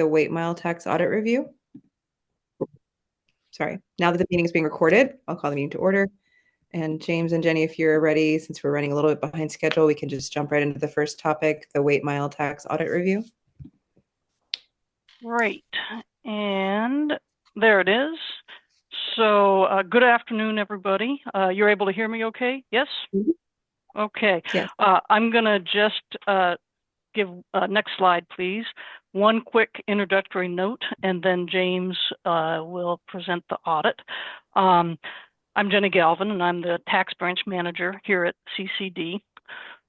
the weight mile tax audit review. Sorry, now that the meeting is being recorded, I'll call the meeting to order. And James and Jenny, if you're ready, since we're running a little bit behind schedule, we can just jump right into the first topic, the weight mile tax audit review. Right, and there it is. So good afternoon, everybody. You're able to hear me okay? Yes? Okay. Yes. I'm going to just give next slide, please. One quick introductory note, and then James will present the audit. I'm Jenny Galvin, and I'm the tax branch manager here at CCD.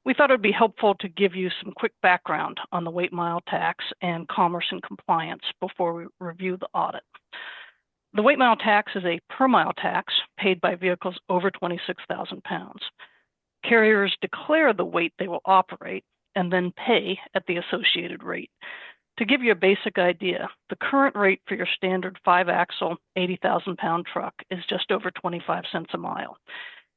We thought it would be helpful to give you some quick background on the weight mile tax and commerce and compliance before we review the audit. The weight mile tax is a per mile tax paid by vehicles over 26,000 pounds. Carriers declare the weight they will operate and then pay at the associated rate. To give you a basic idea, the current rate for your standard 5-axle 80,000 pound truck is just over 25 cents a mile.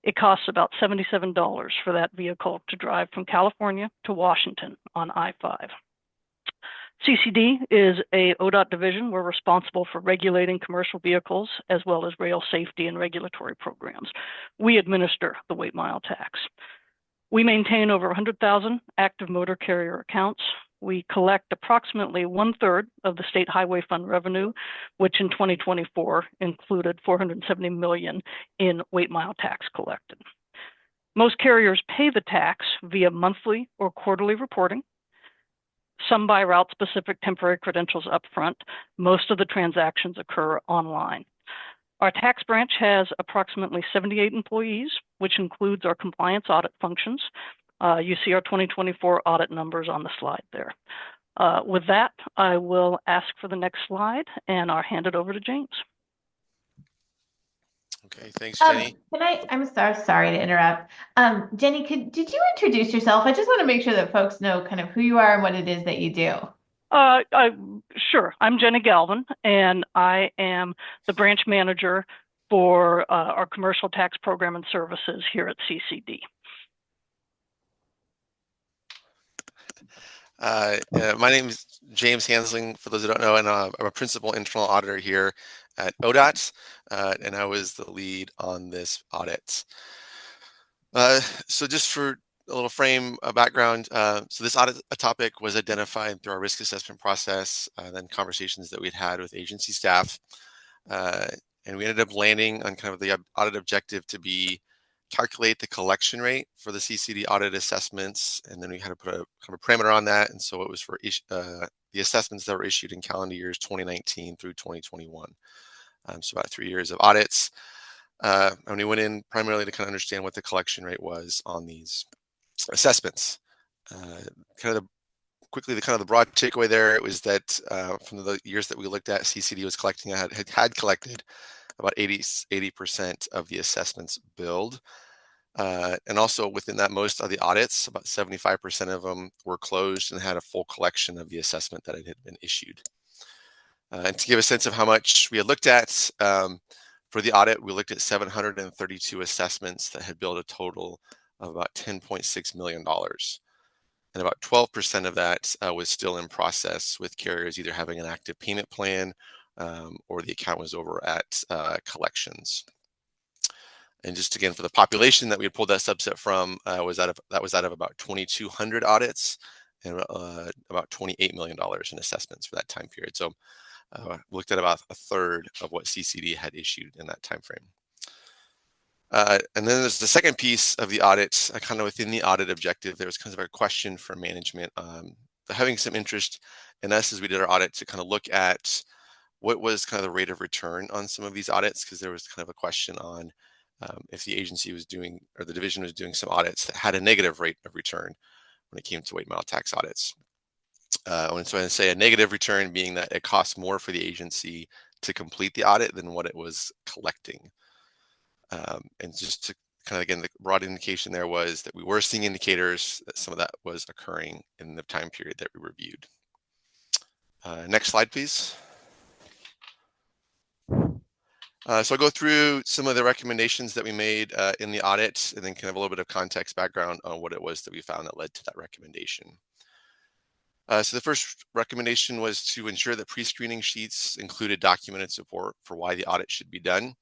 It costs about $77 for that vehicle to drive from California to Washington on I-5. CCD is a ODOT division. We're responsible for regulating commercial vehicles as well as rail safety and regulatory programs. We administer the weight mile tax. We maintain over 100,000 active motor carrier accounts. We collect approximately 1/3 of the state highway fund revenue, which in 2024 included $470 million in weight mile tax collected. Most carriers pay the tax via monthly or quarterly reporting. Some buy route-specific temporary credentials upfront. Most of the transactions occur online. Our tax branch has approximately 78 employees, which includes our compliance audit functions. You see our 2024 audit numbers on the slide there. With that, I will ask for the next slide, and I'll hand it over to James. Okay, thanks, Jenny. I'm sorry to interrupt. Jenny, did you introduce yourself? I just want to make sure that folks know kind of who you are and what it is that you do. Sure. I'm Jenny Galvin, and I am the branch manager for our commercial tax program and services here at CCD. My name is James Hansling, for those who don't know, and I'm a principal internal auditor here at ODOT, and I was the lead on this audit. So just for a little frame of background, so this audit topic was identified through our risk assessment process, then conversations that we'd had with agency staff, and we ended up landing on kind of the audit objective to be calculate the collection rate for the CCD audit assessments, and then we had to put a kind of parameter on that, and so it was for the assessments that were issued in calendar years 2019 through 2021. So about 3 years of audits, and we went in primarily to kind of understand what the collection rate was on these assessments. Quickly, the broad takeaway there, it was that from the years that we looked at, CCD was collecting, had collected about 80% of the assessments billed. And also within that, most of the audits, about 75% of them were closed and had a full collection of the assessment that had been issued. And to give a sense of how much we had looked at, for the audit, we looked at 732 assessments that had billed a total of about $10.6 million. And about 12% of that was still in process, with carriers either having an active payment plan or the account was over at collections. And just again, for the population that we had pulled that subset from, was out of about 2,200 audits and about $28 million in assessments for that time period. So we looked at about 1/3 of what CCD had issued in that time frame. And then there's the second piece of the audit, kind of within the audit objective. There was kind of a question for management, having some interest in us as we did our audit to kind of look at what was kind of the rate of return on some of these audits, because there was kind of a question on if the agency was doing, or the division was doing some audits that had a negative rate of return when it came to weight mile tax audits. And so I say a negative return being that it costs more for the agency to complete the audit than what it was collecting. And just to kind of, again, the broad indication there was that we were seeing indicators that some of that was occurring in the time period that we reviewed. Next slide, please. So I'll go through some of the recommendations that we made in the audit, and then kind of a little bit of context background on what it was that we found that led to that recommendation. So the first recommendation was to ensure that pre-screening sheets included documented support for why the audit should be done.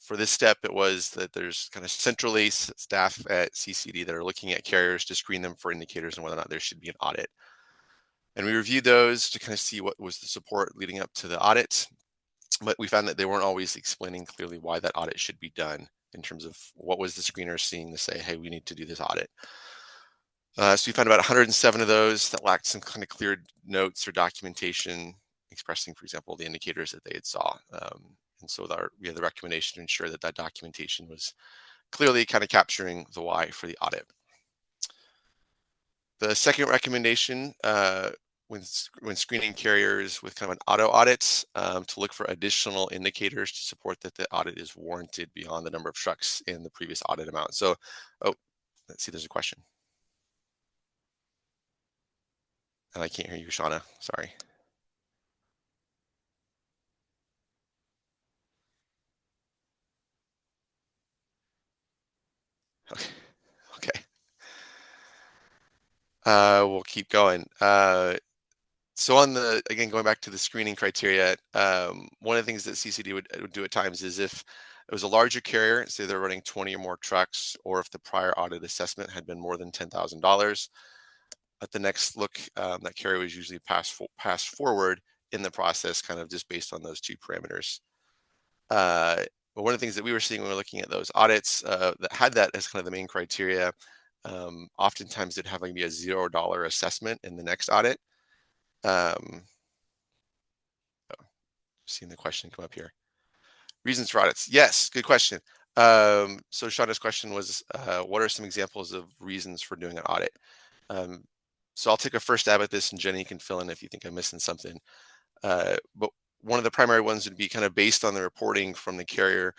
For this step, it was that there's kind of centrally staff at CCD that are looking at carriers to screen them for indicators and whether or not there should be an audit. And we reviewed those to kind of see what was the support leading up to the audit, but we found that they weren't always explaining clearly why that audit should be done in terms of what was the screener seeing to say, hey, we need to do this audit. So we found about 107 of those that lacked some kind of clear notes or documentation expressing, for example, the indicators that they had saw. And so we had the recommendation to ensure that that documentation was clearly kind of capturing the why for the audit. The second recommendation, when screening carriers with kind of an auto audit, to look for additional indicators to support that the audit is warranted beyond the number of trucks in the previous audit amount. So, oh, let's see, there's a question. I can't hear you, Shauna. Sorry. Okay. Okay. We'll keep going. So on the, again, going back to the screening criteria, one of the things that CCD would do at times is if it was a larger carrier, say they're running 20 or more trucks, or if the prior audit assessment had been more than $10,000, at the next look, that carrier was usually passed forward in the process, kind of just based on those two parameters. But one of the things that we were seeing when we were looking at those audits that had that as kind of the main criteria, oftentimes it'd have maybe a $0 assessment in the next audit. Seeing the question come up here. Reasons for audits. Yes, good question. So Shauna's question was, what are some examples of reasons for doing an audit? So I'll take a first stab at this, and Jenny can fill in if you think I'm missing something. But one of the primary ones would be kind of based on the reporting from the carrier.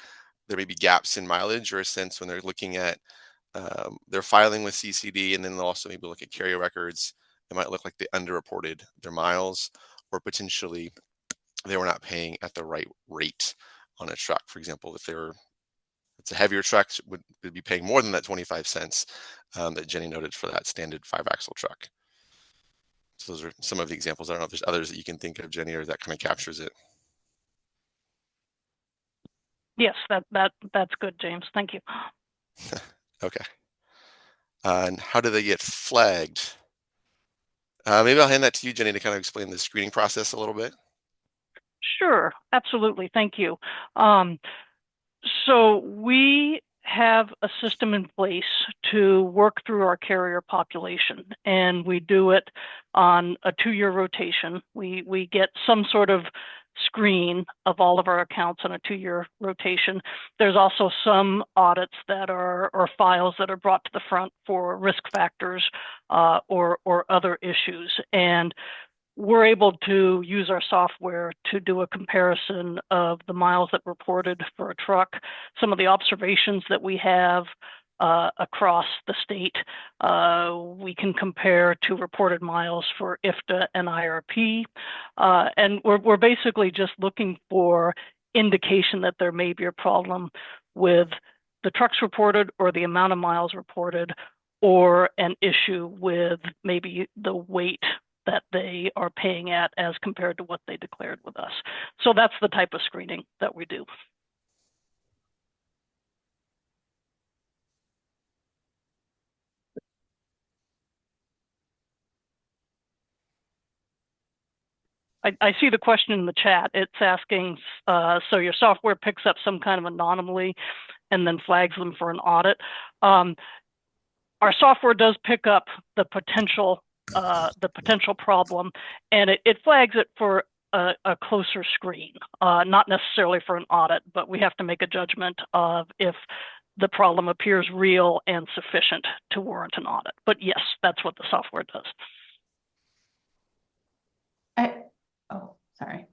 There may be gaps in mileage, or a sense when they're looking at their filing with CCD, and then they'll also maybe look at carrier records. It might look like they underreported their miles, or potentially they were not paying at the right rate on a truck. For example, if it's a heavier truck, would be paying more than that 25 cents that Jenny noted for that standard 5-axle truck. So those are some of the examples. I don't know if there's others that you can think of, Jenny, or that kind of captures it. Yes, that's good, James. Thank you. Okay. And how do they get flagged? Maybe I'll hand that to you, Jenny, to kind of explain the screening process a little bit. Sure, absolutely. Thank you. So we have a system in place to work through our carrier population, and we do it on a 2-year rotation. We get some sort of screen of all of our accounts on a 2-year rotation. There's also some audits that are, or files that are brought to the front for risk factors or other issues. And we're able to use our software to do a comparison of the miles that reported for a truck, some of the observations that we have across the state. We can compare to reported miles for IFTA and IRP. And we're basically just looking for indication that there may be a problem with the trucks reported or the amount of miles reported, or an issue with maybe the weight that they are paying at as compared to what they declared with us. So that's the type of screening that we do. I see the question in the chat. It's asking, so your software picks up some kind of anomaly and then flags them for an audit. Our software does pick up the potential problem, and it flags it for a closer screen, not necessarily for an audit, but we have to make a judgment of if the problem appears real and sufficient to warrant an audit. But yes, that's what the software does. Oh, sorry.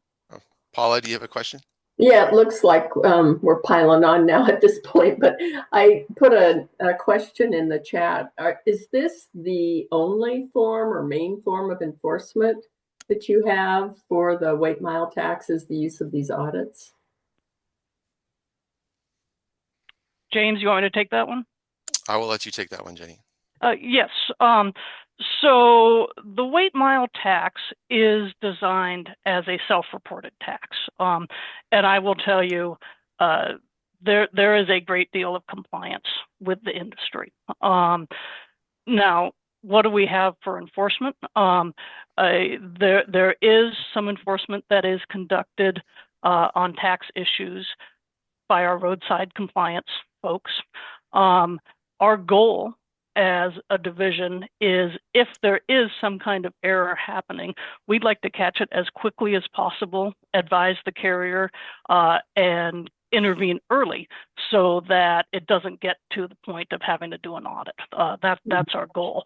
Paula, do you have a question? Yeah, it looks like we're piling on now at this point, but I put a question in the chat. Is this the only form or main form of enforcement that you have for the weight mile tax, is the use of these audits? James, you want me to take that one? I will let you take that one, Jenny. Yes. So the weight mile tax is designed as a self-reported tax. And I will tell you, there is a great deal of compliance with the industry. Now, what do we have for enforcement? There is some enforcement that is conducted on tax issues by our roadside compliance folks. Our goal as a division is, if there is some kind of error happening, we'd like to catch it as quickly as possible, advise the carrier, and intervene early so that it doesn't get to the point of having to do an audit. That's our goal.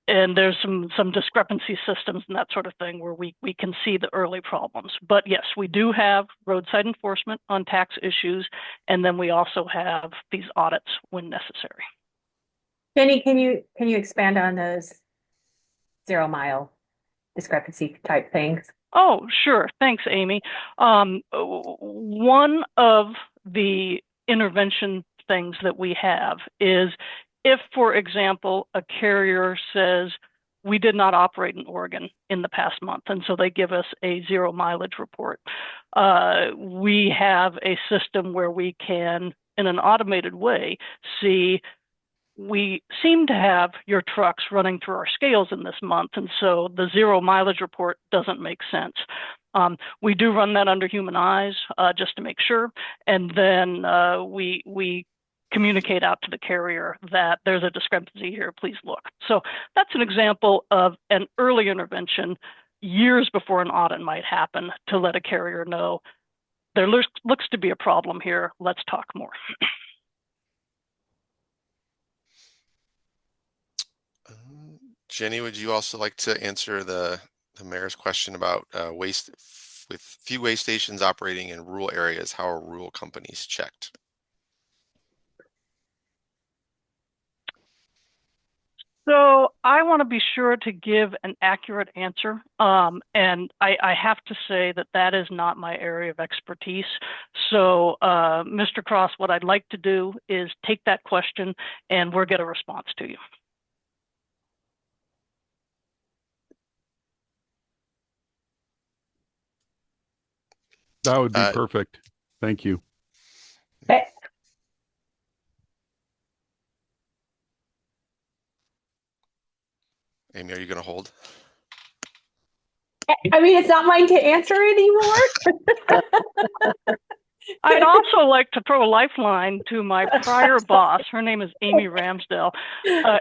And there's some discrepancy systems and that sort of thing where we can see the early problems. But yes, we do have roadside enforcement on tax issues, and then we also have these audits when necessary. Jenny, can you expand on those 0 mile discrepancy type things? Oh, sure. Thanks, Amy. One of the intervention things that we have is, if, for example, a carrier says, we did not operate in Oregon in the past month, and so they give us a 0 mileage report, we have a system where we can, in an automated way, see, we seem to have your trucks running through our scales in this month, and so the 0 mileage report doesn't make sense. We do run that under human eyes just to make sure, and then we communicate out to the carrier that there's a discrepancy here, please look. So that's an example of an early intervention years before an audit might happen, to let a carrier know there looks to be a problem here, let's talk more. Jenny, would you also like to answer the mayor's question about waste, with few waste stations operating in rural areas, how are rural companies checked? So I want to be sure to give an accurate answer, and I have to say that is not my area of expertise. So Mr. Cross, what I'd like to do is take that question and we'll get a response to you. That would be perfect. Thank you. Amy, are you going to hold? I mean, it's not mine to answer anymore. I'd also like to throw a lifeline to my prior boss. Her name is Amy Ramsdell.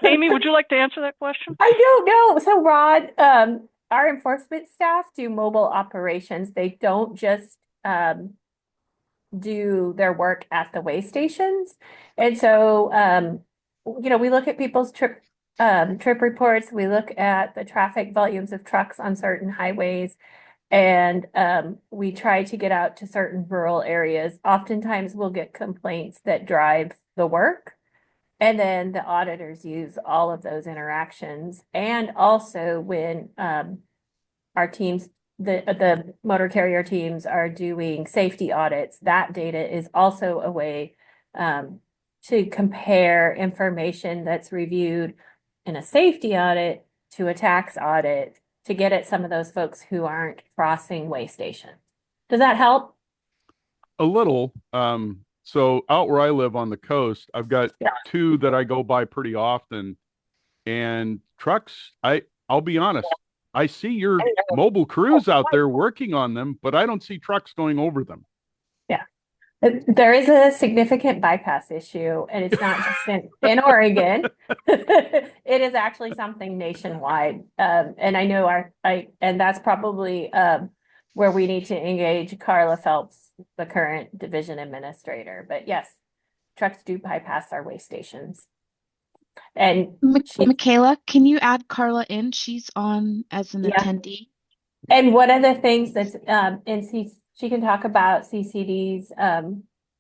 Amy, would you like to answer that question? I don't know. So, Rod, our enforcement staff do mobile operations. They don't just do their work at the way stations. And so, we look at people's trip reports. We look at the traffic volumes of trucks on certain highways, and we try to get out to certain rural areas. Oftentimes we'll get complaints that drive the work, and then the auditors use all of those interactions. And also when our teams, the motor carrier teams, are doing safety audits, that data is also a way to compare information that's reviewed in a safety audit to a tax audit, to get at some of those folks who aren't crossing way stations. Does that help? A little. So out where I live on the coast, I've got two that I go by pretty often, and trucks, I'll be honest, I see your mobile crews out there working on them, but I don't see trucks going over them. Yeah. There is a significant bypass issue, and it's not just in Oregon. It is actually something nationwide. And I know and that's probably where we need to engage Carla Phelps, the current division administrator. But yes, trucks do bypass our way stations. And Michaela, can you add Carla in? She's on as an attendee. And one of the things that's she can talk about CCD's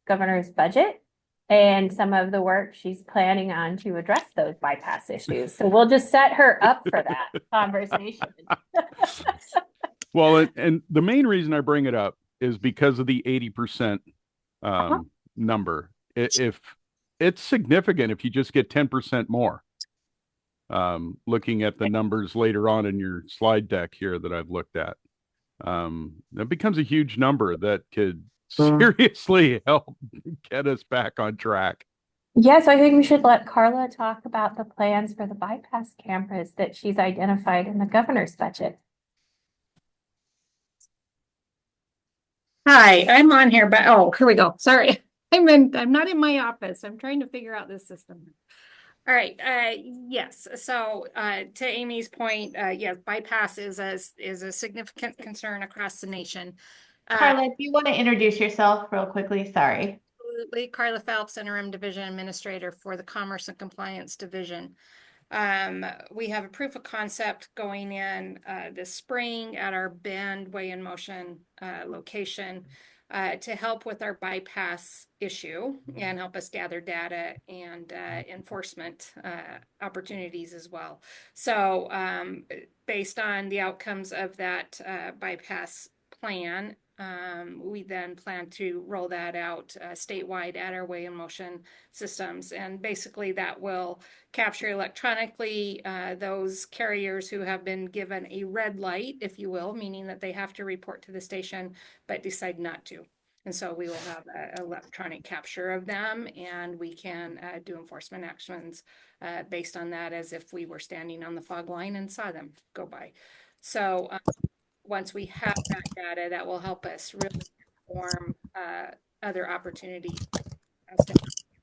governor's budget and some of the work she's planning on to address those bypass issues. So we'll just set her up for that conversation. Well, and the main reason I bring it up is because of the 80% number. If it's significant if you just get 10% more. looking at the numbers later on in your slide deck here that I've looked at. That becomes a huge number that could seriously help get us back on track. Yeah, so I think we should let Carla talk about the plans for the bypass cameras that she's identified in the governor's budget. Hi, I'm on here, but oh, here we go. Sorry. I'm not in my office. I'm trying to figure out this system. All right. Yes. So to Amy's point, yes, bypass is a significant concern across the nation. Carla, do you want to introduce yourself real quickly? Sorry. Absolutely. Carla Phelps, Interim Division Administrator for the Commerce and Compliance Division. We have a proof of concept going in this spring at our Bend Way in Motion location to help with our bypass issue and help us gather data and enforcement opportunities as well. So based on the outcomes of that bypass plan, we then plan to roll that out statewide at our Way in Motion systems. And basically that will capture electronically those carriers who have been given a red light, if you will, meaning that they have to report to the station, but decide not to. And so we will have an electronic capture of them, and we can do enforcement actions based on that as if we were standing on the fog line and saw them go by. So once we have that data, that will help us really inform other opportunities as to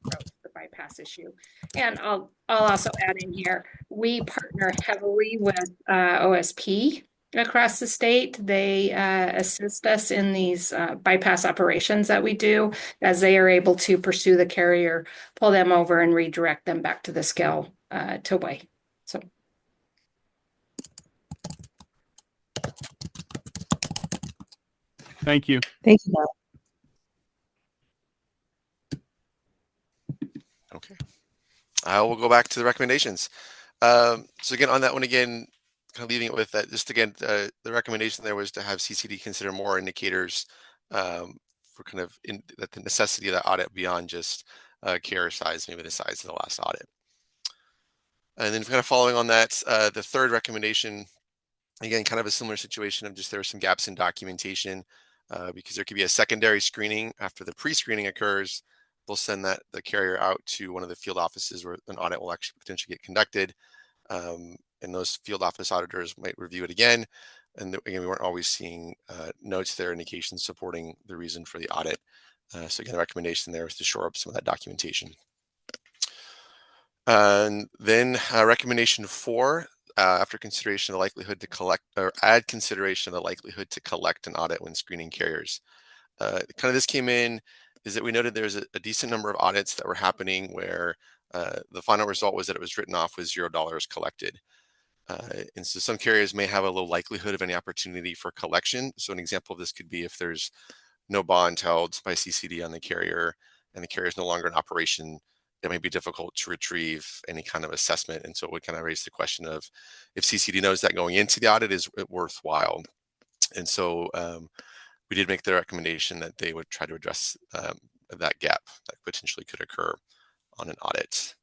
approach the bypass issue. And I'll also add in here, we partner heavily with OSP across the state. They assist us in these bypass operations that we do, as they are able to pursue the carrier, pull them over, and redirect them back to the scale to Way. So. Thank you. Thank you. Okay. I will go back to the recommendations. So again, on that one again, kind of leaving it with that, just again, the recommendation there was to have CCD consider more indicators for kind of that the necessity of that audit beyond just carrier size, maybe the size of the last audit. And then kind of following on that, the third recommendation, again, kind of a similar situation of just there are some gaps in documentation because there could be a secondary screening after the pre-screening occurs. They'll send the carrier out to one of the field offices where an audit will actually potentially get conducted. And those field office auditors might review it again. And again, we weren't always seeing notes there, indications supporting the reason for the audit. So again, the recommendation there is to shore up some of that documentation. And then recommendation 4, after consideration of the likelihood to collect, or add consideration of the likelihood to collect an audit when screening carriers. Kind of this came in is that we noted there's a decent number of audits that were happening where the final result was that it was written off with $0 collected. And so some carriers may have a low likelihood of any opportunity for collection. So an example of this could be if there's no bond held by CCD on the carrier and the carrier is no longer in operation, it may be difficult to retrieve any kind of assessment. And so it would kind of raise the question of if CCD knows that going into the audit, is it worthwhile? And so we did make the recommendation that they would try to address that gap that potentially could occur on an audit.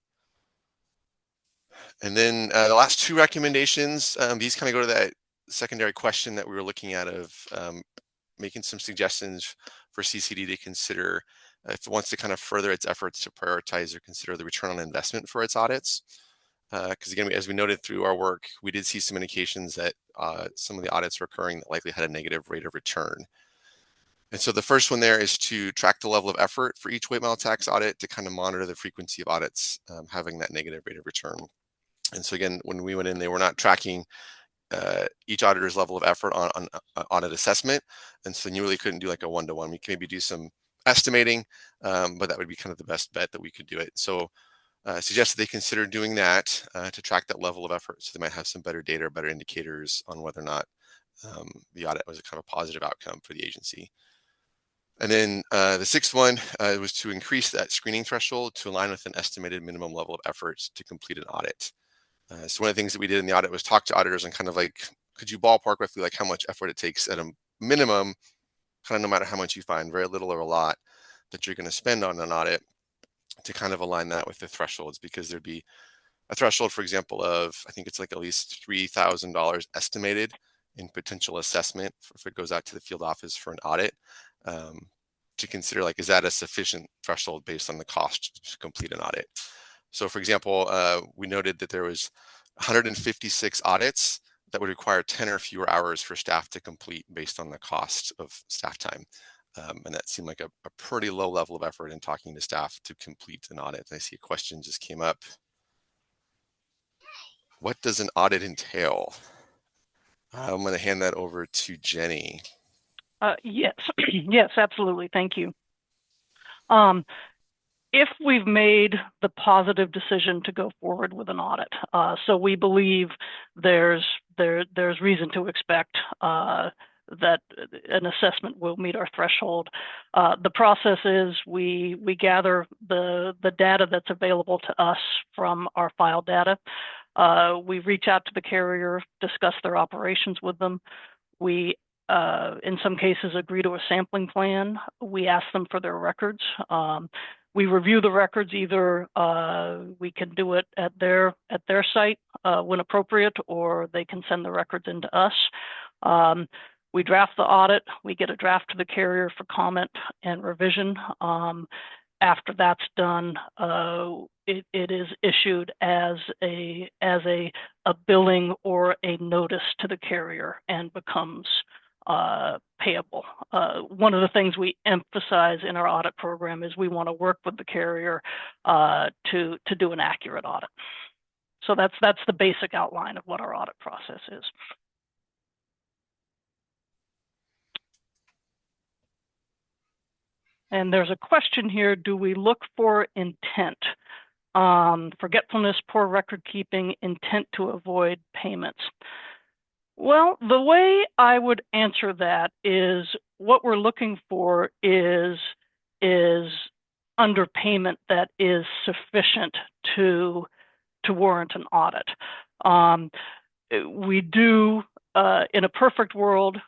And then the last 2 recommendations, these kind of go to that secondary question that we were looking at of making some suggestions for CCD to consider if it wants to kind of further its efforts to prioritize or consider the return on investment for its audits. Because again, as we noted through our work, we did see some indications that some of the audits were occurring that likely had a negative rate of return. And so the first one there is to track the level of effort for each weight mile tax audit to kind of monitor the frequency of audits having that negative rate of return. And so again, when we went in, they were not tracking each auditor's level of effort on audit assessment. And so you really couldn't do like a one-to-one. We can maybe do some estimating, but that would be kind of the best bet that we could do it. So I suggest that they consider doing that to track that level of effort. So they might have some better data or better indicators on whether or not the audit was a kind of positive outcome for the agency. And then the 6th one was to increase that screening threshold to align with an estimated minimum level of efforts to complete an audit. So one of the things that we did in the audit was talk to auditors and kind of like, could you ballpark roughly like how much effort it takes at a minimum, kind of no matter how much you find, very little or a lot, that you're going to spend on an audit to kind of align that with the thresholds, because there'd be a threshold, for example, of, I think it's like at least $3,000 estimated in potential assessment if it goes out to the field office for an audit, to consider, like, is that a sufficient threshold based on the cost to complete an audit? So for example, we noted that there was 156 audits that would require 10 or fewer hours for staff to complete based on the cost of staff time. And that seemed like a pretty low level of effort in talking to staff to complete an audit. I see a question just came up. What does an audit entail? I'm going to hand that over to Jenny. Yes, yes, absolutely. Thank you. If we've made the positive decision to go forward with an audit, so we believe there's reason to expect that an assessment will meet our threshold. The process is we gather the data that's available to us from our file data. We reach out to the carrier, discuss their operations with them. We, in some cases, agree to a sampling plan. We ask them for their records. We review the records. Either we can do it at their site when appropriate, or they can send the records into us. We draft the audit. We get a draft to the carrier for comment and revision. After that's done, it is issued as a billing or a notice to the carrier and becomes payable. One of the things we emphasize in our audit program is we want to work with the carrier to do an accurate audit. So that's the basic outline of what our audit process is. And there's a question here, do we look for intent? Forgetfulness, poor record keeping, intent to avoid payments. Well, the way I would answer that is what we're looking for is underpayment that is sufficient to warrant an audit. We do, in a perfect world,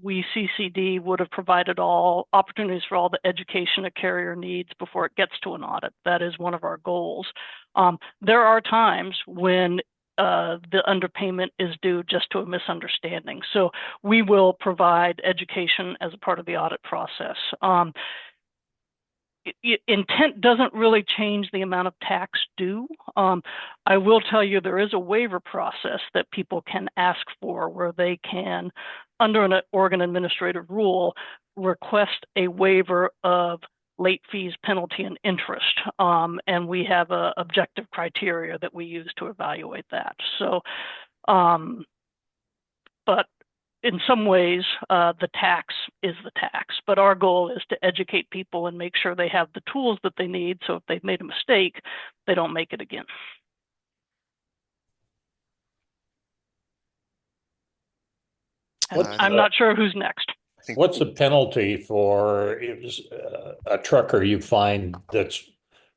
we CCD would have provided all opportunities for all the education a carrier needs before it gets to an audit. That is one of our goals. There are times when the underpayment is due just to a misunderstanding. So we will provide education as a part of the audit process. Intent doesn't really change the amount of tax due. I will tell you there is a waiver process that people can ask for where they can, under an Oregon administrative rule, request a waiver of late fees, penalty, and interest. And we have an objective criteria that we use to evaluate that. So, but in some ways, the tax is the tax, but our goal is to educate people and make sure they have the tools that they need, so if they've made a mistake, they don't make it again. I'm not sure who's next. What's the penalty for a trucker you find that's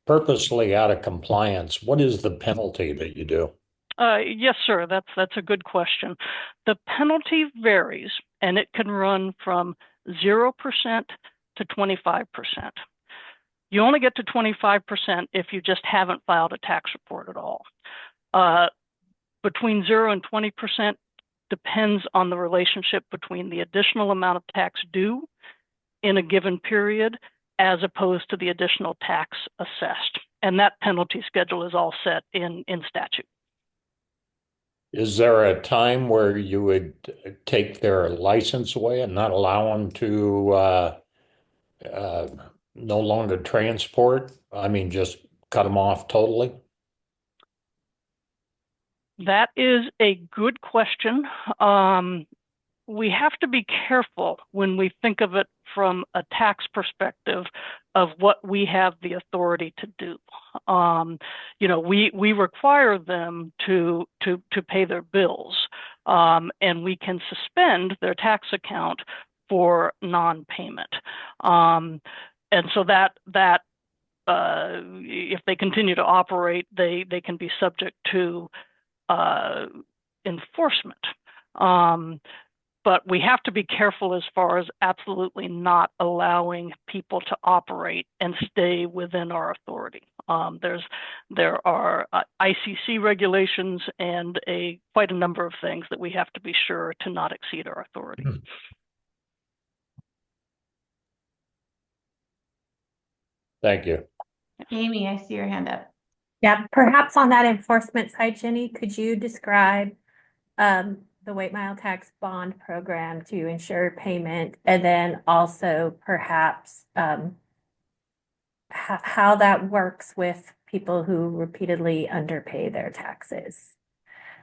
purposely out of compliance? What is the penalty that you do? Yes, sir. That's a good question. The penalty varies, and it can run from 0% to 25%. You only get to 25% if you just haven't filed a tax report at all. Between 0 and 20% depends on the relationship between the additional amount of tax due in a given period as opposed to the additional tax assessed. And that penalty schedule is all set in statute. Is there a time where you would take their license away and not allow them to no longer transport? I mean, just cut them off totally? That is a good question. We have to be careful when we think of it from a tax perspective of what we have the authority to do. You know, we require them to pay their bills, and we can suspend their tax account for non-payment. And so that if they continue to operate, they can be subject to enforcement. But we have to be careful as far as absolutely not allowing people to operate and stay within our authority. There are ICC regulations and quite a number of things that we have to be sure to not exceed our authority. Thank you. Amy, I see your hand up. Yeah, perhaps on that enforcement side, Jenny, could you describe the weight mile tax bond program to ensure payment, and then also perhaps how that works with people who repeatedly underpay their taxes,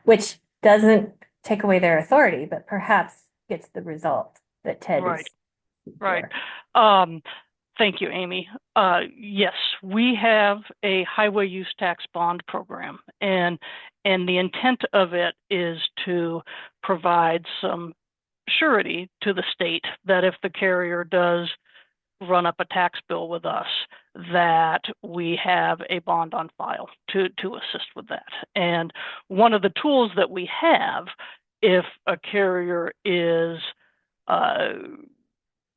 which doesn't take away their authority, but perhaps gets the result that Ted Right. is Right. for. Thank you, Amy. Yes, we have a highway use tax bond program, and the intent of it is to provide some surety to the state that if the carrier does run up a tax bill with us, that we have a bond on file to assist with that. And one of the tools that we have, if a carrier is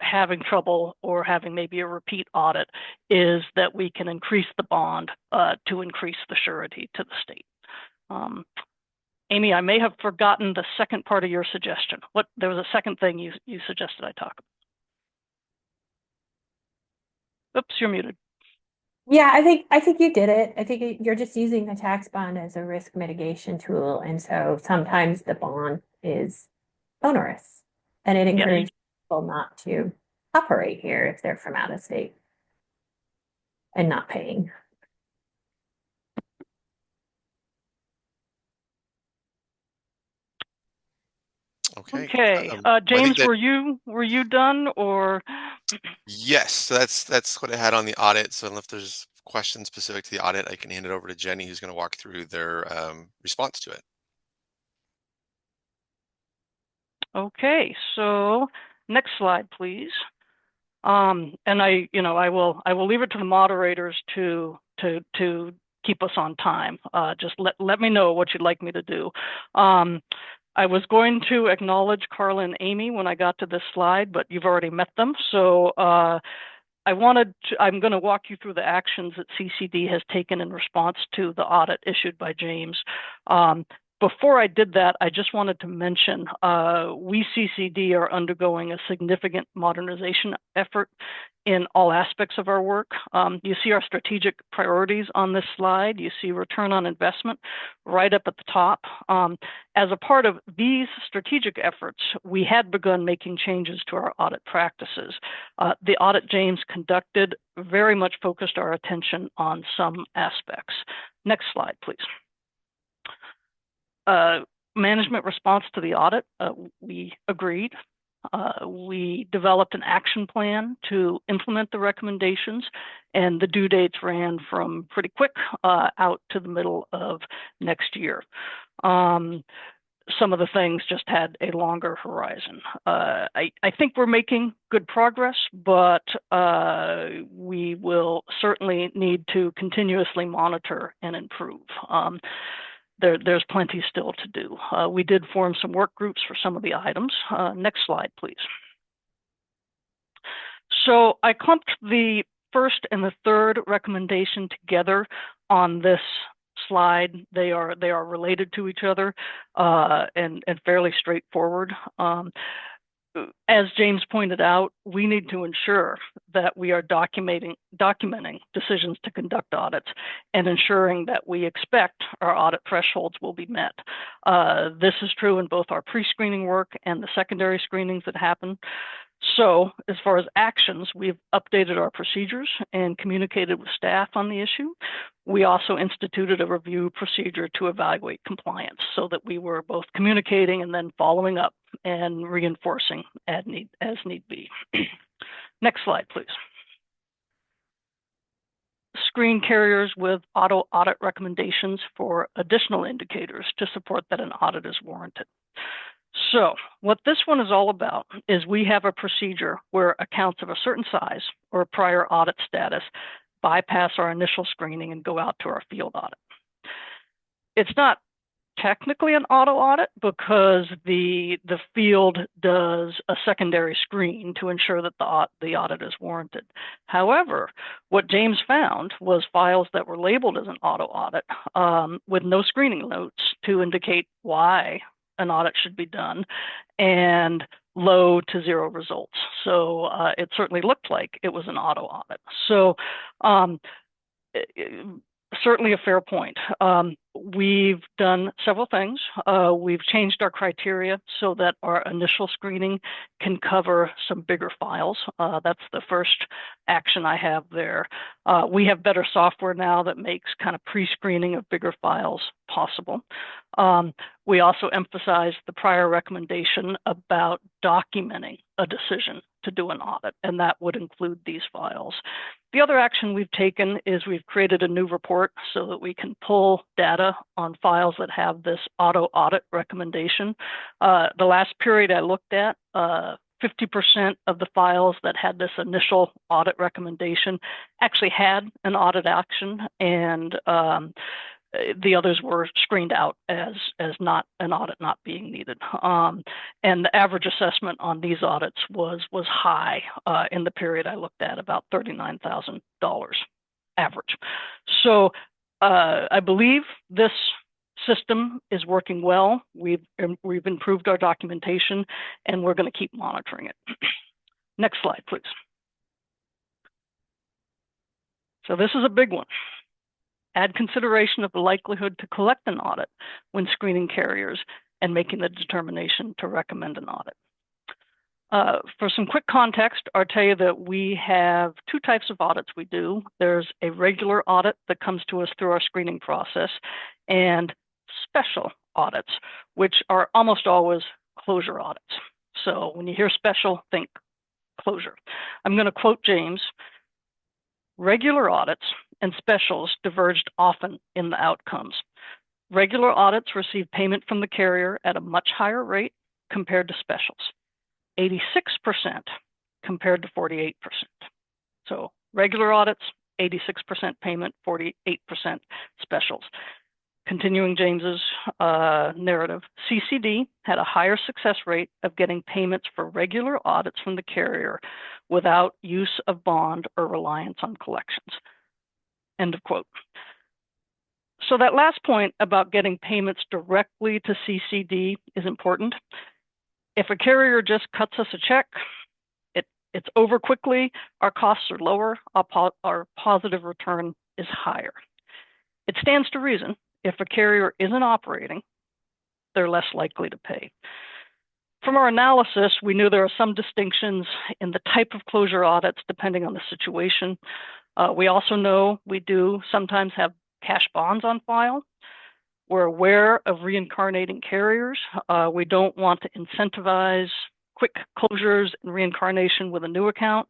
having trouble or having maybe a repeat audit, is that we can increase the bond to increase the surety to the state. Amy, I may have forgotten the second part of your suggestion. There was a second thing you suggested I talk about. Oops, you're muted. Yeah, I think you did it. I think you're just using the tax bond as a risk mitigation tool, and so sometimes the bond is onerous, and it encourages people not to operate here if they're from out of state and not paying. Okay. James, were you done, or? Yes, so that's what I had on the audit. So if there's questions specific to the audit, I can hand it over to Jenny, who's going to walk through their response to it. Okay, so next slide, please. And I will leave it to the moderators to keep us on time. Just let me know what you'd like me to do. I was going to acknowledge Carla and Amy when I got to this slide, but you've already met them. So I'm going to walk you through the actions that CCD has taken in response to the audit issued by James. Before I did that, I just wanted to mention we CCD are undergoing a significant modernization effort in all aspects of our work. You see our strategic priorities on this slide. You see return on investment right up at the top. As a part of these strategic efforts, we had begun making changes to our audit practices. The audit James conducted very much focused our attention on some aspects. Next slide, please. Management response to the audit, we agreed. We developed an action plan to implement the recommendations, and the due dates ran from pretty quick out to the middle of next year. Some of the things just had a longer horizon. I think we're making good progress, but we will certainly need to continuously monitor and improve. There's plenty still to do. We did form some work groups for some of the items. Next slide, please. So I clumped the first and the third recommendation together on this slide. They are related to each other and fairly straightforward. As James pointed out, we need to ensure that we are documenting decisions to conduct audits and ensuring that we expect our audit thresholds will be met. This is true in both our pre-screening work and the secondary screenings that happen. So as far as actions, we've updated our procedures and communicated with staff on the issue. We also instituted a review procedure to evaluate compliance so that we were both communicating and then following up and reinforcing as need be. Next slide, please. Screen carriers with auto audit recommendations for additional indicators to support that an audit is warranted. So what this one is all about is we have a procedure where accounts of a certain size or a prior audit status bypass our initial screening and go out to our field audit. It's not technically an auto audit because the field does a secondary screen to ensure that the audit is warranted. However, what James found was files that were labeled as an auto audit with no screening notes to indicate why an audit should be done, and low to zero results. So it certainly looked like it was an auto audit. So certainly a fair point. We've done several things. We've changed our criteria so that our initial screening can cover some bigger files. That's the first action I have there. We have better software now that makes kind of pre-screening of bigger files possible. We also emphasized the prior recommendation about documenting a decision to do an audit, and that would include these files. The other action we've taken is we've created a new report so that we can pull data on files that have this auto audit recommendation. The last period I looked at, 50% of the files that had this initial audit recommendation actually had an audit action, and the others were screened out as not an audit not being needed. And the average assessment on these audits was high in the period I looked at, about $39,000 average. So I believe this system is working well. We've improved our documentation, and we're going to keep monitoring it. Next slide, please. So this is a big one. Add consideration of the likelihood to collect an audit when screening carriers and making the determination to recommend an audit. For some quick context, I'll tell you that we have two types of audits we do. There's a regular audit that comes to us through our screening process, and special audits, which are almost always closure audits. So when you hear special, think closure. I'm going to quote James. Regular audits and specials diverged often in the outcomes. Regular audits receive payment from the carrier at a much higher rate compared to specials, 86% compared to 48%. So regular audits, 86% payment, 48% specials. Continuing James's narrative, CCD had a higher success rate of getting payments for regular audits from the carrier without use of bond or reliance on collections. End of quote. So that last point about getting payments directly to CCD is important. If a carrier just cuts us a check, it's over quickly, our costs are lower, our positive return is higher. It stands to reason, if a carrier isn't operating, they're less likely to pay. From our analysis, we knew there are some distinctions in the type of closure audits depending on the situation. We also know we do sometimes have cash bonds on file. We're aware of reincarnating carriers. We don't want to incentivize quick closures and reincarnation with a new account.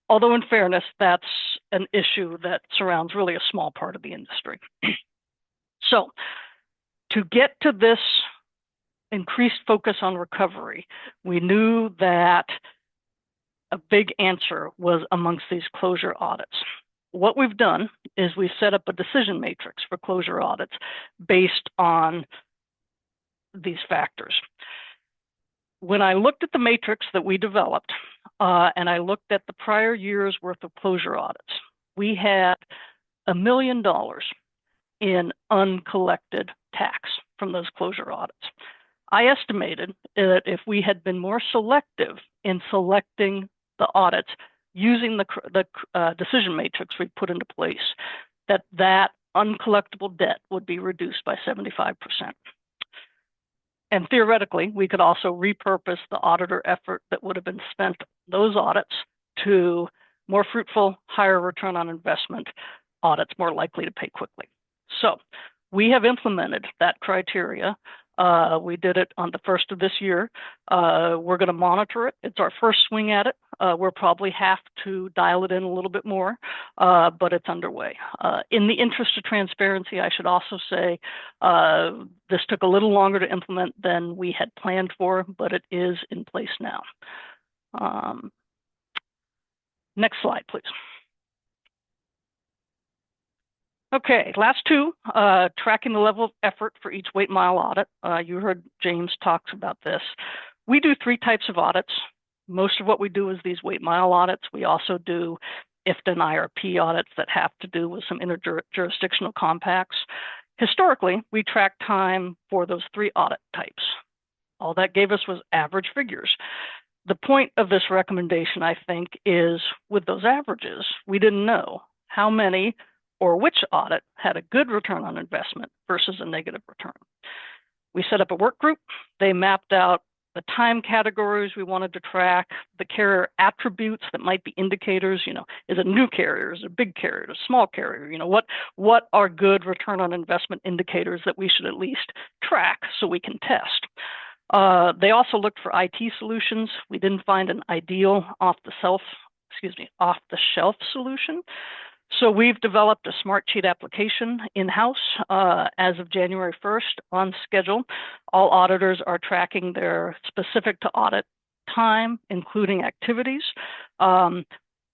Although in fairness, that's an issue that surrounds really a small part of the industry. So to get to this increased focus on recovery, we knew that a big answer was amongst these closure audits. What we've done is we set up a decision matrix for closure audits based on these factors. When I looked at the matrix that we developed, and I looked at the prior year's worth of closure audits, we had $1 million in uncollected tax from those closure audits. I estimated that if we had been more selective in selecting the audits using the decision matrix we put into place, that uncollectible debt would be reduced by 75%. And theoretically, we could also repurpose the auditor effort that would have been spent on those audits to more fruitful, higher return on investment audits, more likely to pay quickly. So we have implemented that criteria. We did it on the 1st of this year. We're going to monitor it. It's our first swing at it. We'll probably have to dial it in a little bit more, but it's underway. In the interest of transparency, I should also say this took a little longer to implement than we had planned for, but it is in place now. Next slide, please. Okay, last two, tracking the level of effort for each weight mile audit. You heard James talks about this. We do 3 types of audits. Most of what we do is these weight mile audits. We also do IFTA and IRP audits that have to do with some interjurisdictional compacts. Historically, we track time for those 3 audit types. All that gave us was average figures. The point of this recommendation, I think, is with those averages, we didn't know how many or which audit had a good return on investment versus a negative return. We set up a work group. They mapped out the time categories we wanted to track, the carrier attributes that might be indicators, is it a new carrier, is it a big carrier, a small carrier, what are good return on investment indicators that we should at least track so we can test. They also looked for IT solutions. We didn't find an ideal off-the-shelf solution. So we've developed a Smartsheet application in-house as of January 1st on schedule. All auditors are tracking their specific to audit time, including activities.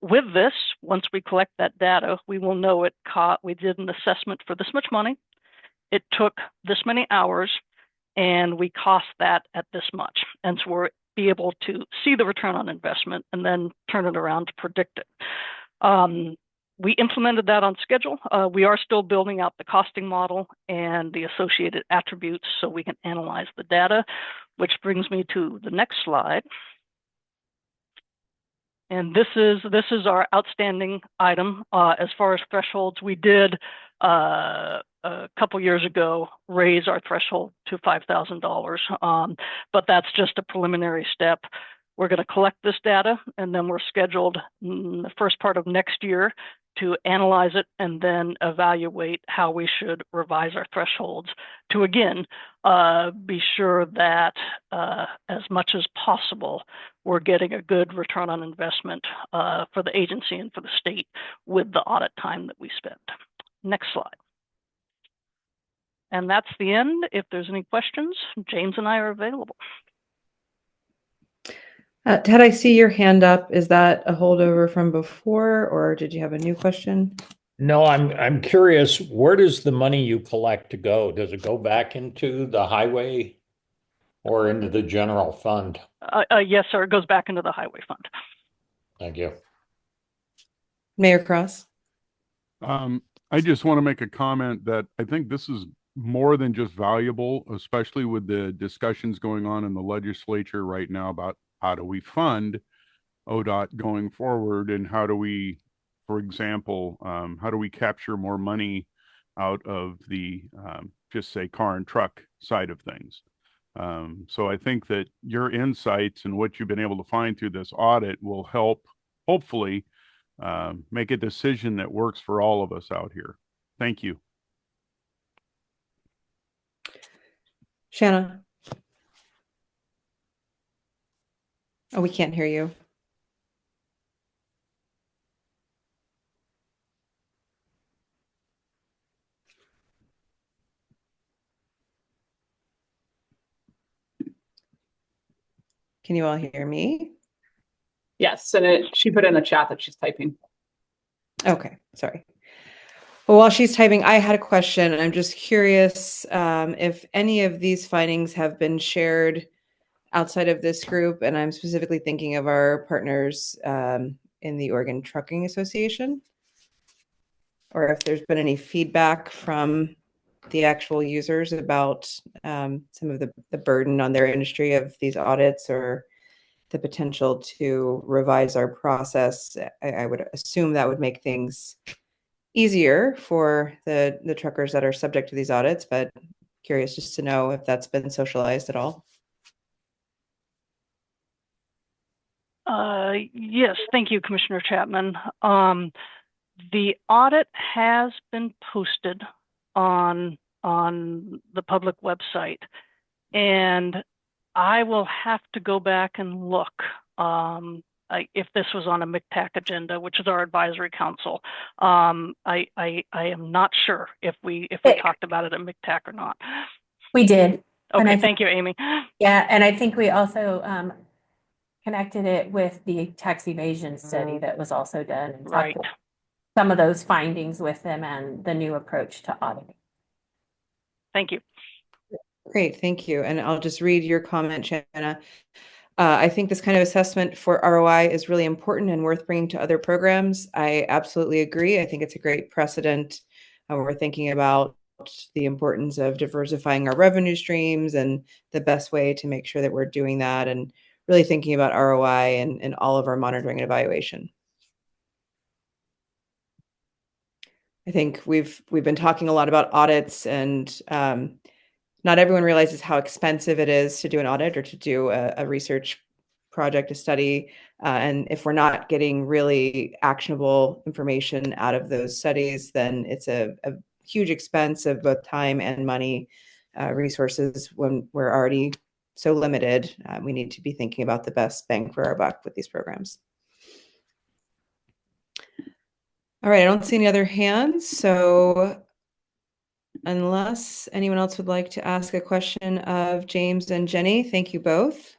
With this, once we collect that data, we will know we did an assessment for this much money. It took this many hours, and we cost that at this much. And so we'll be able to see the return on investment and then turn it around to predict it. We implemented that on schedule. We are still building out the costing model and the associated attributes so we can analyze the data, which brings me to the next slide. And this is our outstanding item. As far as thresholds, we did a couple years ago raise our threshold to $5,000, but that's just a preliminary step. We're going to collect this data, and then we're scheduled in the first part of next year to analyze it and then evaluate how we should revise our thresholds to, again, be sure that as much as possible, we're getting a good return on investment for the agency and for the state with the audit time that we spend. Next slide. And that's the end. If there's any questions, James and I are available. Ted, I see your hand up. Is that a holdover from before, or did you have a new question? No, I'm curious, where does the money you collect go? Does it go back into the highway or into the general fund? Yes, sir. It goes back into the highway fund. Thank you. Mayor Cross. I just want to make a comment that I think this is more than just valuable, especially with the discussions going on in the legislature right now about how do we fund ODOT going forward, and how do we, for example, how do we capture more money out of the just say car and truck side of things. So I think that your insights and what you've been able to find through this audit will help, hopefully, make a decision that works for all of us out here. Thank you. Shanna. Oh, we can't hear you. Can you all hear me? Yes, and she put in the chat that she's typing. Okay, sorry. Well, while she's typing, I had a question. I'm just curious if any of these findings have been shared outside of this group, and I'm specifically thinking of our partners in the Oregon Trucking Association, or if there's been any feedback from the actual users about some of the burden on their industry of these audits, or the potential to revise our process. I would assume that would make things easier for the truckers that are subject to these audits, but curious just to know if that's been socialized at all. Yes, thank you, Commissioner Chapman. The audit has been posted on the public website, and I will have to go back and look if this was on a MCTAC agenda, which is our advisory council. I am not sure if we talked about it at MCTAC or not. We did. Okay, thank you, Amy. Yeah, and I think we also connected it with the tax evasion study that was also done. And right. some of those findings with them and the new approach to auditing. Thank you. Great, thank you. And I'll just read your comment, Shanna. I think this kind of assessment for ROI is really important and worth bringing to other programs. I absolutely agree. I think it's a great precedent. We're thinking about the importance of diversifying our revenue streams and the best way to make sure that we're doing that, and really thinking about ROI in all of our monitoring and evaluation. I think we've been talking a lot about audits, and not everyone realizes how expensive it is to do an audit or to do a research project, a study. And if we're not getting really actionable information out of those studies, then it's a huge expense of both time and money, resources when we're already so limited. We need to be thinking about the best bang for our buck with these programs. All right, I don't see any other hands. So unless anyone else would like to ask a question of James and Jenny, thank you both.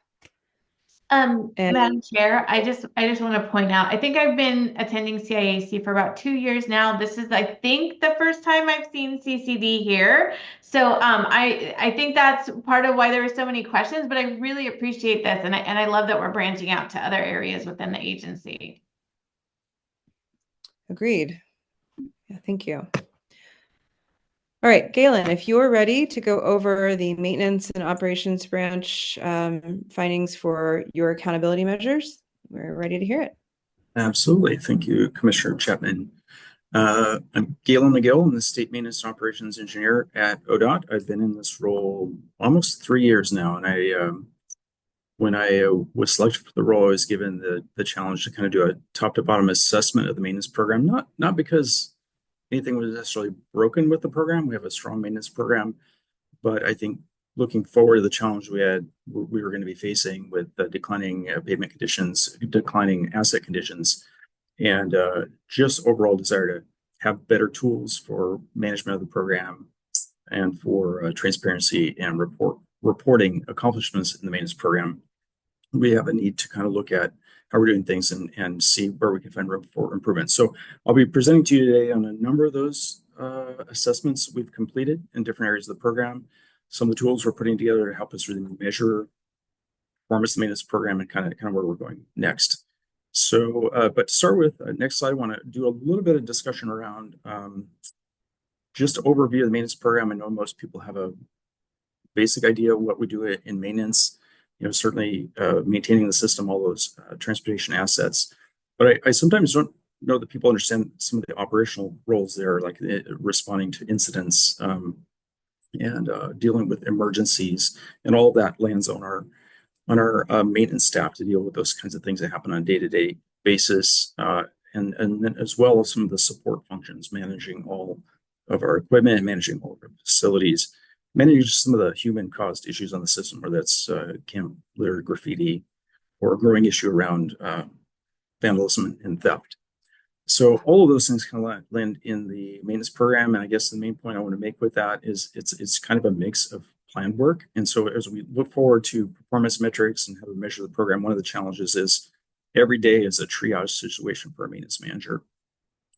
Madam Chair, I just want to point out, I think I've been attending CIAC for about 2 years now. This is, I think, the first time I've seen CCD here. So I think that's part of why there were so many questions, but I really appreciate this. And I love that we're branching out to other areas within the agency. Agreed. Yeah, thank you. All right, Galen, if you're ready to go over the maintenance and operations branch findings for your accountability measures, we're ready to hear it. Absolutely. Thank you, Commissioner Chapman. I'm Galen McGill. I'm the State Maintenance and Operations Engineer at ODOT. I've been in this role almost 3 years now, and when I was selected for the role, I was given the challenge to kind of do a top-to-bottom assessment of the maintenance program, not because anything was necessarily broken with the program. We have a strong maintenance program, but I think looking forward to the challenge we were going to be facing with the declining pavement conditions, declining asset conditions, and just overall desire to have better tools for management of the program and for transparency and reporting accomplishments in the maintenance program. We have a need to kind of look at how we're doing things and see where we can find room for improvement. So I'll be presenting to you today on a number of those assessments we've completed in different areas of the program. Some of the tools we're putting together to help us really measure performance of the maintenance program and kind of where we're going next. So, but to start with, next slide, I want to do a little bit of discussion around just overview of the maintenance program. I know most people have a basic idea of what we do in maintenance. Certainly maintaining the system, all those transportation assets. But I sometimes don't know that people understand some of the operational roles there, like responding to incidents and dealing with emergencies, and all of that lands on our maintenance staff to deal with those kinds of things that happen on a day-to-day basis, and then as well as some of the support functions, managing all of our equipment, managing all of our facilities, managing some of the human-caused issues on the system, whether that's camp litter, graffiti, or a growing issue around vandalism and theft. So all of those things kind of land in the maintenance program, and I guess the main point I want to make with that is it's kind of a mix of planned work. And so as we look forward to performance metrics and how we measure the program, one of the challenges is every day is a triage situation for a maintenance manager.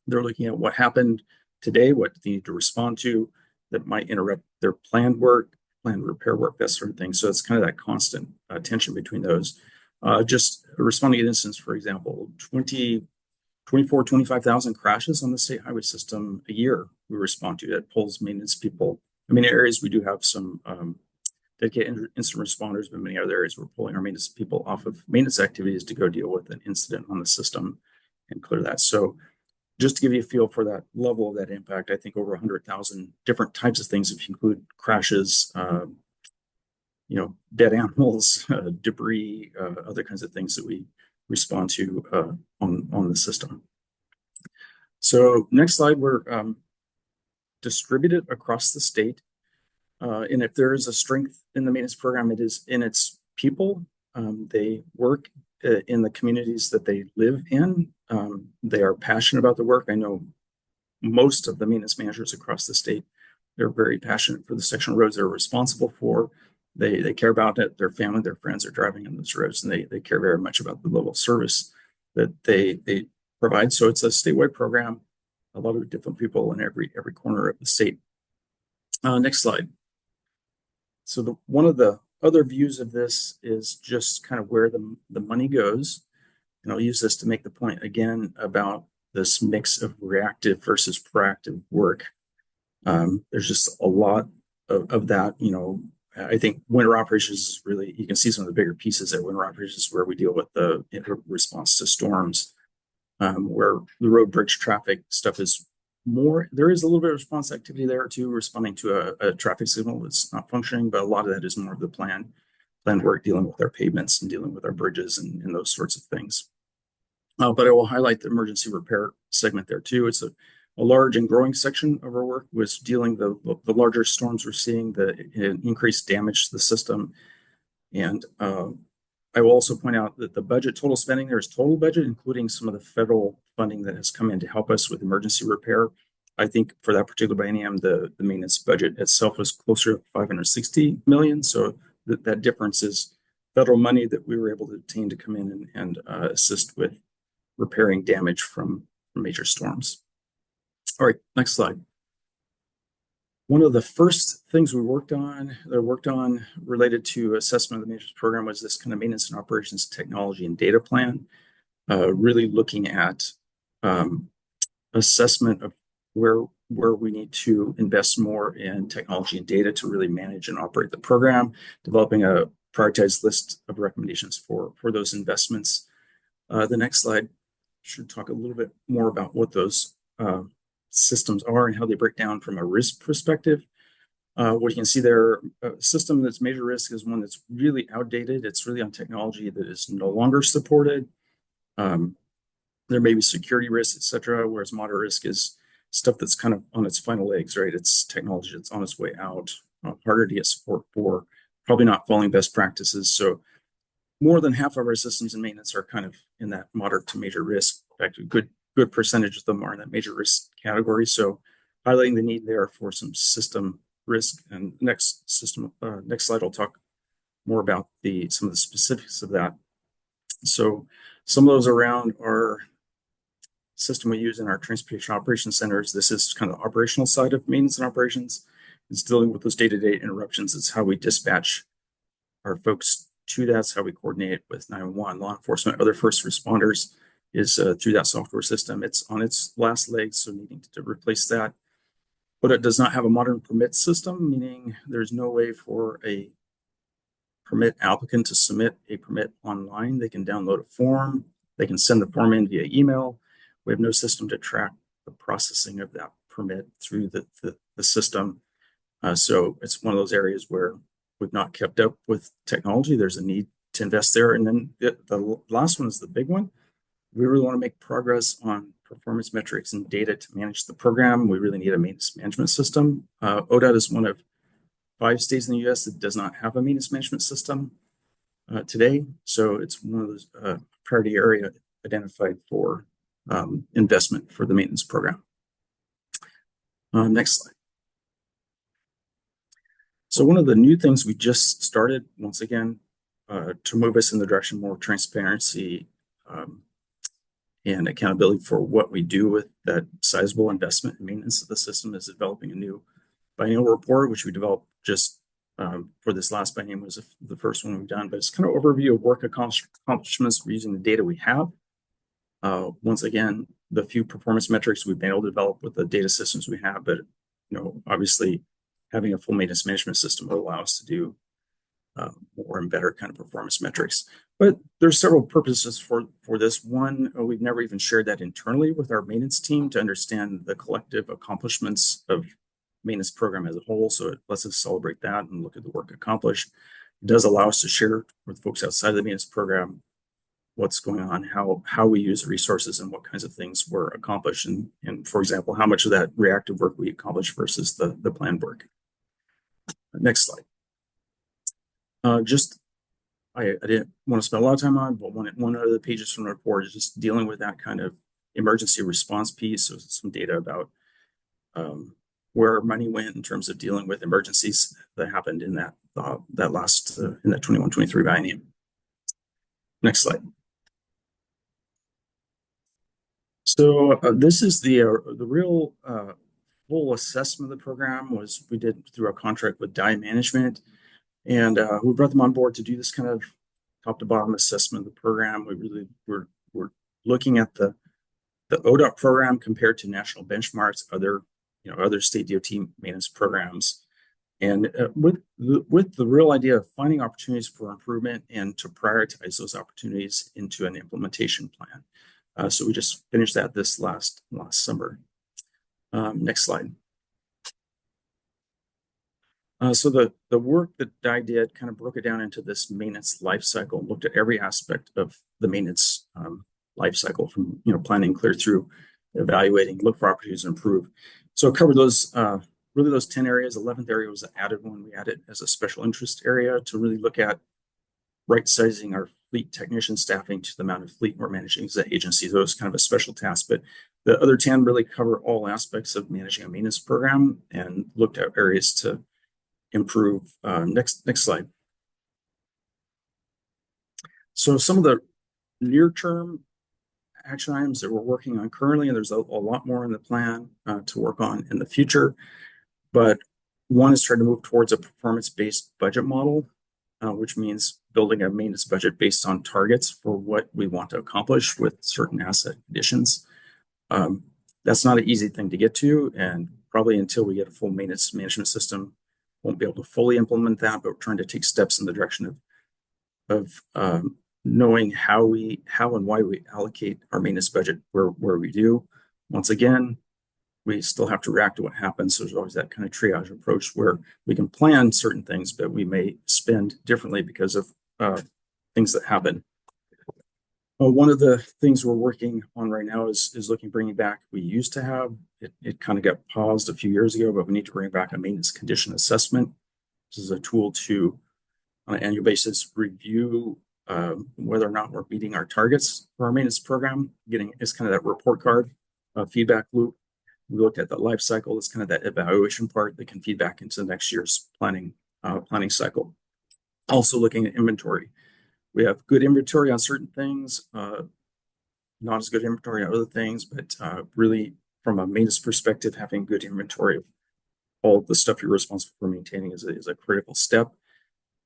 They're looking at what happened today, what they need to respond to that might interrupt their planned work, planned repair work, that sort of thing. So it's kind of that constant tension between those. Just responding to incidents, for example, 25,000 crashes on the state highway system a year we respond to. That pulls maintenance people. I mean, areas we do have some dedicated incident responders, but many other areas we're pulling our maintenance people off of maintenance activities to go deal with an incident on the system and clear that. So just to give you a feel for that level of that impact, I think over 100,000 different types of things, if you include crashes, dead animals, debris, other kinds of things that we respond to on the system. So next slide, we're distributed across the state. And if there is a strength in the maintenance program, it is in its people. They work in the communities that they live in. They are passionate about the work. I know most of the maintenance managers across the state, they're very passionate for the section of roads they're responsible for. They care about it. Their family, their friends are driving on those roads, and they care very much about the level of service that they provide. So it's a statewide program. a lot of different people in every corner of the state. Next slide. So one of the other views of this is just kind of where the money goes. And I'll use this to make the point again about this mix of reactive versus proactive work. There's just a lot of that. I think winter operations is really, you can see some of the bigger pieces there. Winter operations where we deal with the response to storms, where the road bridge traffic stuff is more. There is a little bit of response activity there too, responding to a traffic signal that's not functioning, but a lot of that is more of the planned work, dealing with our pavements and dealing with our bridges and those sorts of things. But I will highlight the emergency repair segment there too. It's a large and growing section of our work was dealing the larger storms we're seeing, the increased damage to the system. And I will also point out that the budget total spending there is total budget, including some of the federal funding that has come in to help us with emergency repair. I think for that particular biennium, the maintenance budget itself was closer to 560 million. So that difference is federal money that we were able to obtain to come in and assist with repairing damage from major storms. All right, next slide. One of the first things we worked on related to assessment of the maintenance program was this kind of maintenance and operations technology and data plan, really looking at assessment of where we need to invest more in technology and data to really manage and operate the program, developing a prioritized list of recommendations for those investments. The next slide should talk a little bit more about what those systems are and how they break down from a risk perspective. What you can see there, a system that's major risk is one that's really outdated. It's really on technology that is no longer supported. There may be security risks, et cetera, whereas moderate risk is stuff that's kind of on its final legs, right? It's technology that's on its way out, harder to get support for, probably not following best practices. So more than half of our systems and maintenance are kind of in that moderate to major risk. In fact, a good percentage of them are in that major risk category. So highlighting the need there for some system risk. And next slide, I'll talk more about some of the specifics of that. So some of those around our system we use in our transportation operations centers. This is kind of the operational side of maintenance and operations. It's dealing with those day-to-day interruptions. It's how we dispatch our folks to that. It's how we coordinate with 911, law enforcement, other first responders is through that software system. It's on its last legs, so needing to replace that. But it does not have a modern permit system, meaning there's no way for a permit applicant to submit a permit online. They can download a form. They can send the form in via email. We have no system to track the processing of that permit through the system. So it's one of those areas where we've not kept up with technology. There's a need to invest there. And then the last one is the big one. We really want to make progress on performance metrics and data to manage the program. We really need a maintenance management system. ODOT is one of 5 states in the U.S. that does not have a maintenance management system today. So it's one of those priority area identified for investment for the maintenance program. Next slide. So one of the new things we just started, once again, to move us in the direction of more transparency and accountability for what we do with that sizable investment and maintenance of the system, is developing a new biennial report, which we developed just for this last biennium. Was the first one we've done, but it's kind of overview of work accomplishments using the data we have. Once again, the few performance metrics we've been able to develop with the data systems we have, but obviously having a full maintenance management system will allow us to do more and better kind of performance metrics. But there's several purposes for this. One, we've never even shared that internally with our maintenance team to understand the collective accomplishments of maintenance program as a whole. So it lets us celebrate that and look at the work accomplished. It does allow us to share with folks outside of the maintenance program what's going on, how we use resources and what kinds of things were accomplished. And for example, how much of that reactive work we accomplished versus the planned work. Next slide. I didn't want to spend a lot of time on, but one of the pages from the report is just dealing with that kind of emergency response piece. So some data about where money went in terms of dealing with emergencies that happened in that last in that 21-23 biennium. Next slide. So this is the real full assessment of the program was we did through a contract with Dye Management, and we brought them on board to do this kind of top to bottom assessment of the program. We're looking at the ODOT program compared to national benchmarks, other state DOT maintenance programs, and with the real idea of finding opportunities for improvement and to prioritize those opportunities into an implementation plan. So we just finished that this last summer. Next slide. So the work that I did kind of broke it down into this maintenance life cycle, looked at every aspect of the maintenance life cycle from planning clear through evaluating, look for opportunities to improve. So it covered those really those 10 areas. 11th area was the added one. We added as a special interest area to really look at right sizing our fleet technician staffing to the amount of fleet we're managing as an agency. So it was kind of a special task, but the other 10 really cover all aspects of managing a maintenance program and looked at areas to improve. Next slide. So some of the near-term action items that we're working on currently, and there's a lot more in the plan to work on in the future, but one is trying to move towards a performance-based budget model, which means building a maintenance budget based on targets for what we want to accomplish with certain asset conditions. That's not an easy thing to get to, and probably until we get a full maintenance management system, won't be able to fully implement that, but we're trying to take steps in the direction of knowing how and why we allocate our maintenance budget where we do. Once again, we still have to react to what happens. So there's always that kind of triage approach where we can plan certain things, but we may spend differently because of things that happen. One of the things we're working on right now is bringing back, we used to have, it kind of got paused a few years ago, but we need to bring back a maintenance condition assessment. This is a tool to, on an annual basis, review whether or not we're meeting our targets for our maintenance program. It's kind of that report card, feedback loop. We looked at the life cycle. It's kind of that evaluation part that can feed back into the next year's planning cycle. Also looking at inventory. We have good inventory on certain things, not as good inventory on other things, but really from a maintenance perspective, having good inventory of all the stuff you're responsible for maintaining is a critical step.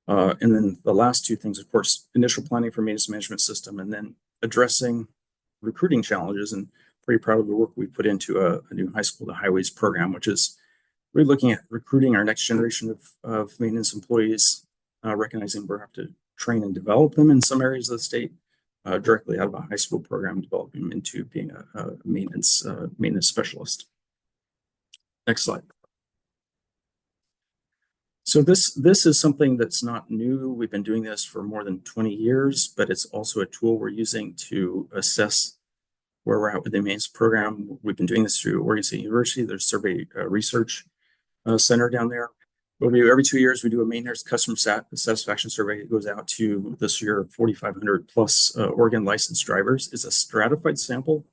And then the last two things, of course, initial planning for maintenance management system, and then addressing recruiting challenges. And pretty proud of the work we put into a new high school to highways program, which is really looking at recruiting our next generation of maintenance employees, recognizing we have to train and develop them in some areas of the state, directly out of a high school program, developing them into being a maintenance specialist. Next slide. So this is something that's not new. We've been doing this for more than 20 years, but it's also a tool we're using to assess where we're at with the maintenance program. We've been doing this through Oregon State University. There's survey research center down there. Every 2 years, we do a maintenance customer satisfaction survey. It goes out to this year 4,500 plus Oregon licensed drivers. It's a stratified sample,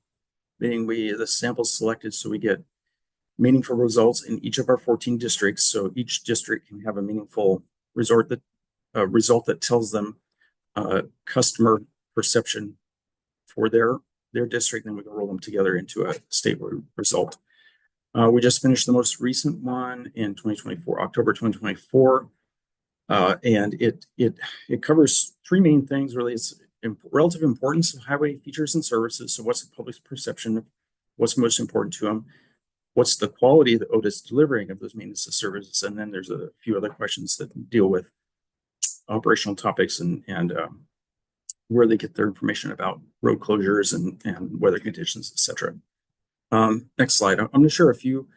meaning the sample's selected so we get meaningful results in each of our 14 districts. So each district can have a meaningful result that tells them customer perception for their district, and we can roll them together into a statewide result. We just finished the most recent one in 2024, October 2024, and it covers three main things. Really, it's relative importance of highway features and services. So, what's the public's perception of what's most important to them? What's the quality that ODOT's delivering of those maintenance services? And then there's a few other questions that deal with operational topics and where they get their information about road closures and weather conditions, etc. Next slide. I'm going to share a few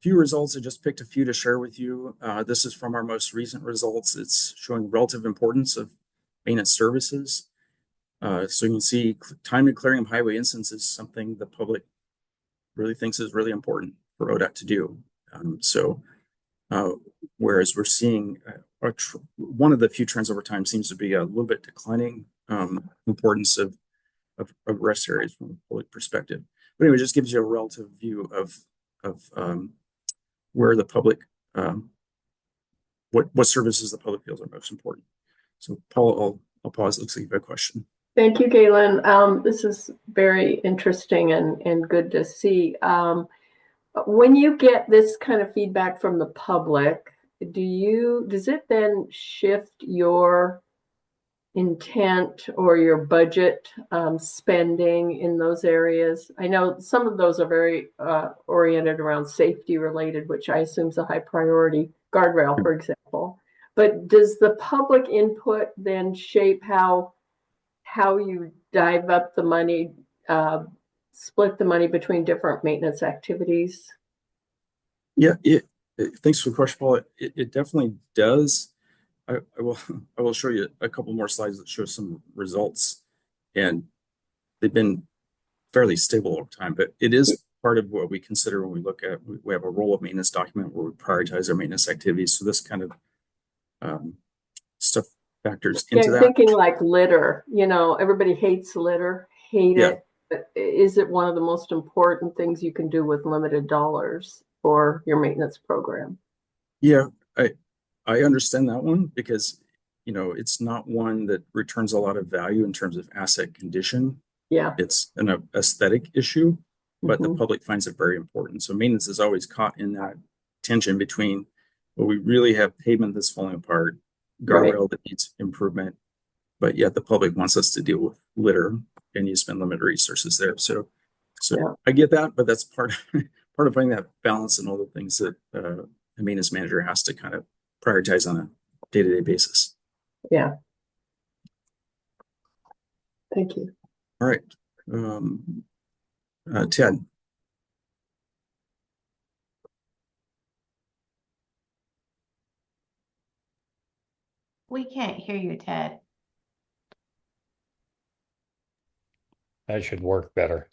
results. I just picked a few to share with you. This is from our most recent results. It's showing relative importance of maintenance services. So you can see timely clearing of highway incidents is something the public really thinks is really important for ODOT to do. Whereas we're seeing one of the few trends over time seems to be a little bit declining importance of rest areas from a public perspective. But anyway, it just gives you a relative view of where the public, what services the public feels are most important. So Paul, I'll pause. Looks like you have a question. Thank you, Galen. This is very interesting and good to see. When you get this kind of feedback from the public, does it then shift your intent or your budget spending in those areas? I know some of those are very oriented around safety related, which I assume is a high priority, guardrail, for example. But does the public input then shape how you dive up the money, split the money between different maintenance activities? Yeah, thanks for the question, Paul. It definitely does. I will show you a couple more slides that show some results, and they've been fairly stable over time. But it is part of what we consider when we look at, we have a roll of maintenance document where we prioritize our maintenance activities. So this kind of stuff factors into that. Thinking like litter, everybody hates litter, it. But is it one of the most important things you can do with limited dollars for your maintenance program? Yeah, I understand that one because, it's not one that returns a lot of value in terms of asset condition. Yeah. It's an aesthetic issue, but the public finds it very important. So maintenance is always caught in that tension between, well, we really have pavement that's falling apart, guardrail that needs improvement, but yet the public wants us to deal with litter and you spend limited resources there. So I get that, but that's part of finding that balance and all the things that a maintenance manager has to kind of prioritize on a day-to-day basis. Yeah. Thank you. All right. Ted. We can't hear you, Ted. That should work better.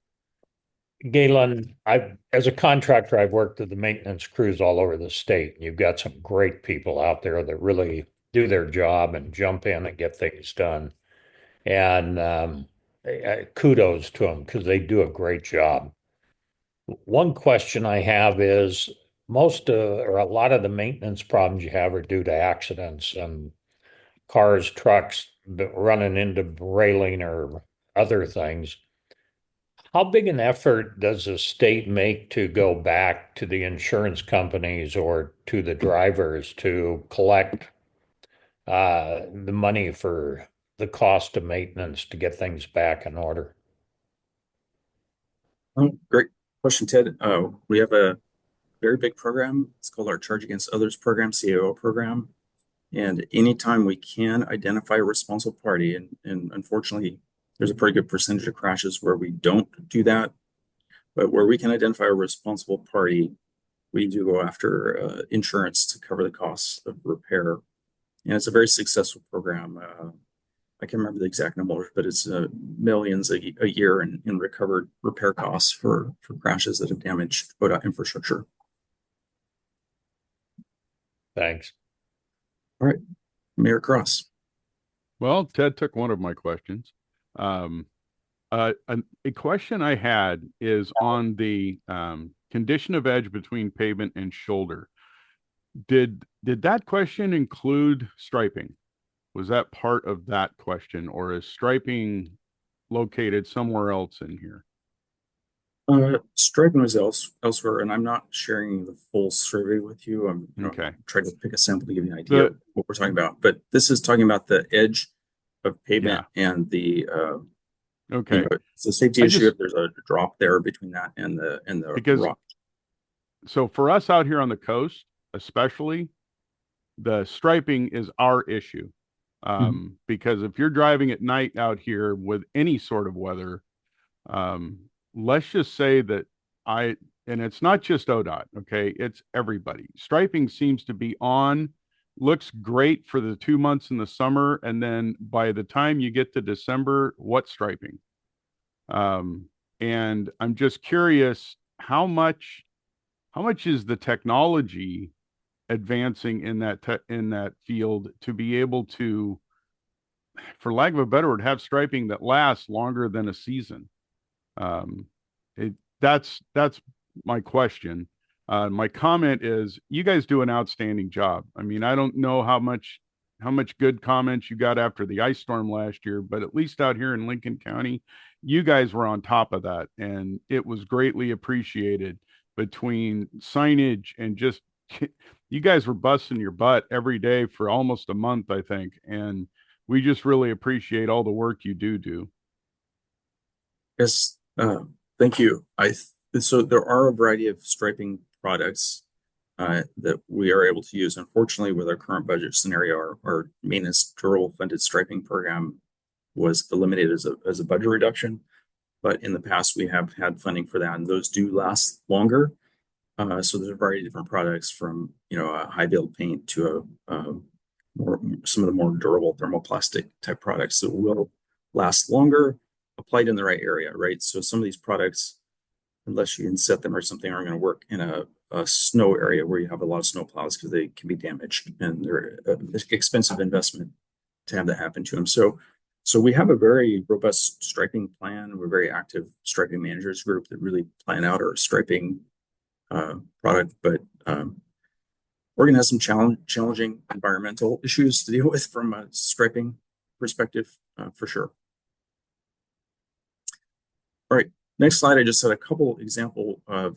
Galen, as a contractor, I've worked with the maintenance crews all over the state. You've got some great people out there that really do their job and jump in and get things done. And kudos to them because they do a great job. One question I have is most or a lot of the maintenance problems you have are due to accidents and cars, trucks running into railing or other things. How big an effort does the state make to go back to the insurance companies or to the drivers to collect the money for the cost of maintenance to get things back in order? Oh, great question, Ted. We have a very big program. It's called our Charge Against Others program, CAO program. And anytime we can identify a responsible party, and unfortunately, there's a pretty good percentage of crashes where we don't do that, but where we can identify a responsible party, we do go after insurance to cover the costs of repair. And it's a very successful program. I can't remember the exact number, but it's millions a year in recovered repair costs for crashes that have damaged ODOT infrastructure. Thanks. All right, Mayor Cross. Well, Ted took one of my questions. A question I had is on the condition of edge between pavement and shoulder. Did that question include striping? Was that part of that question, or is striping located somewhere else in here? Striping was elsewhere, and I'm not sharing the full survey with you. I'm trying to pick a sample to give you an idea of what we're talking about. But this is talking about the edge of pavement and the it's a safety issue if there's a drop there between that and the rock. So for us out here on the coast, especially, the striping is our issue. Because if you're driving at night out here with any sort of weather, let's just say that and it's not just ODOT, okay? It's everybody. Striping seems to be on, looks great for the 2 months in the summer, and then by the time you get to December, what striping? And I'm just curious, how much is the technology advancing in that field to be able to, for lack of a better word, have striping that lasts longer than a season? That's my question. My comment is, you guys do an outstanding job. I mean, I don't know how much how much good comments you got after the ice storm last year, but at least out here in Lincoln County, you guys were on top of that, and it was greatly appreciated between signage and just you guys were busting your butt every day for almost a month, I think, and we just really appreciate all the work you do. Yes, thank you. So there are a variety of striping products that we are able to use. Unfortunately, with our current budget scenario, our maintenance durable funded striping program was eliminated as a budget reduction. But in the past, we have had funding for that, and those do last longer. So there's a variety of different products from, a high build paint to some of the more durable thermoplastic type products that will last longer, applied in the right area, right? So some of these products, unless you inset them or something, aren't going to work in a snow area where you have a lot of snow plows because they can be damaged and they're an expensive investment to have that happen to them. So we have a very robust striping plan. We're a very active striping managers group that really plan out our striping product, but Oregon has some challenging environmental issues to deal with from a striping perspective, for sure. All right, next slide. I just had a couple example of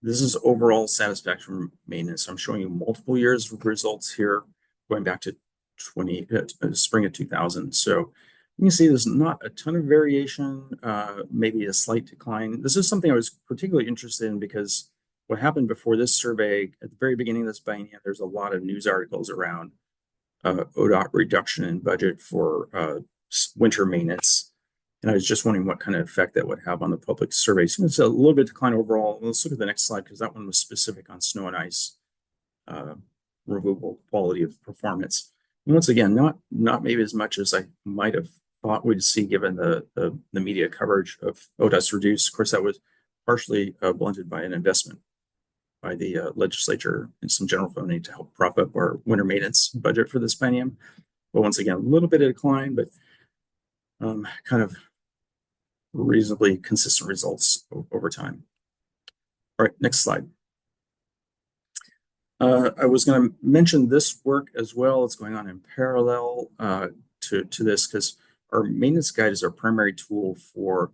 this is overall satisfaction maintenance. I'm showing you multiple years of results here, going back to spring of 2000. So you can see there's not a ton of variation, maybe a slight decline. This is something I was particularly interested in because what happened before this survey, at the very beginning of this biennium, there's a lot of news articles around ODOT reduction in budget for winter maintenance. And I was just wondering what kind of effect that would have on the public survey. So it's a little bit decline overall. Let's look at the next slide because that one was specific on snow and ice removal quality of performance. And once again, not maybe as much as I might have thought we'd see given the media coverage of ODOT's reduced. Of course, that was partially blunted by an investment by the legislature and some general funding to help prop up our winter maintenance budget for this biennium. But once again, a little bit of decline, but kind of reasonably consistent results over time. All right, next slide. I was going to mention this work as well. It's going on in parallel to this because our maintenance guide is our primary tool for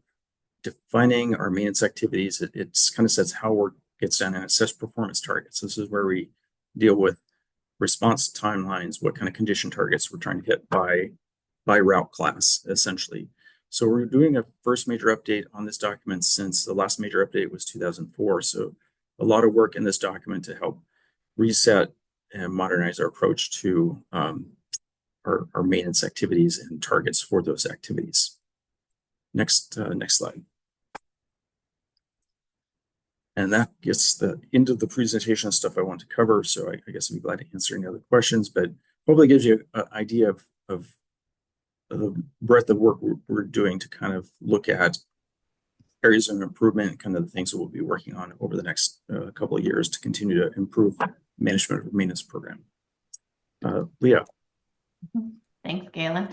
defining our maintenance activities. It kind of says how work gets done and it sets performance targets. This is where we deal with response timelines, what kind of condition targets we're trying to hit by route class, essentially. So we're doing a first major update on this document since the last major update was 2004. So a lot of work in this document to help reset and modernize our approach to our maintenance activities and targets for those activities. Next slide. And that gets the end of the presentation of stuff I want to cover. So I guess I'd be glad to answer any other questions, but hopefully gives you an idea of the breadth of work we're doing to kind of look at areas of improvement and kind of the things that we'll be working on over the next couple of years to continue to improve management of maintenance program. Leah. Thanks, Galen.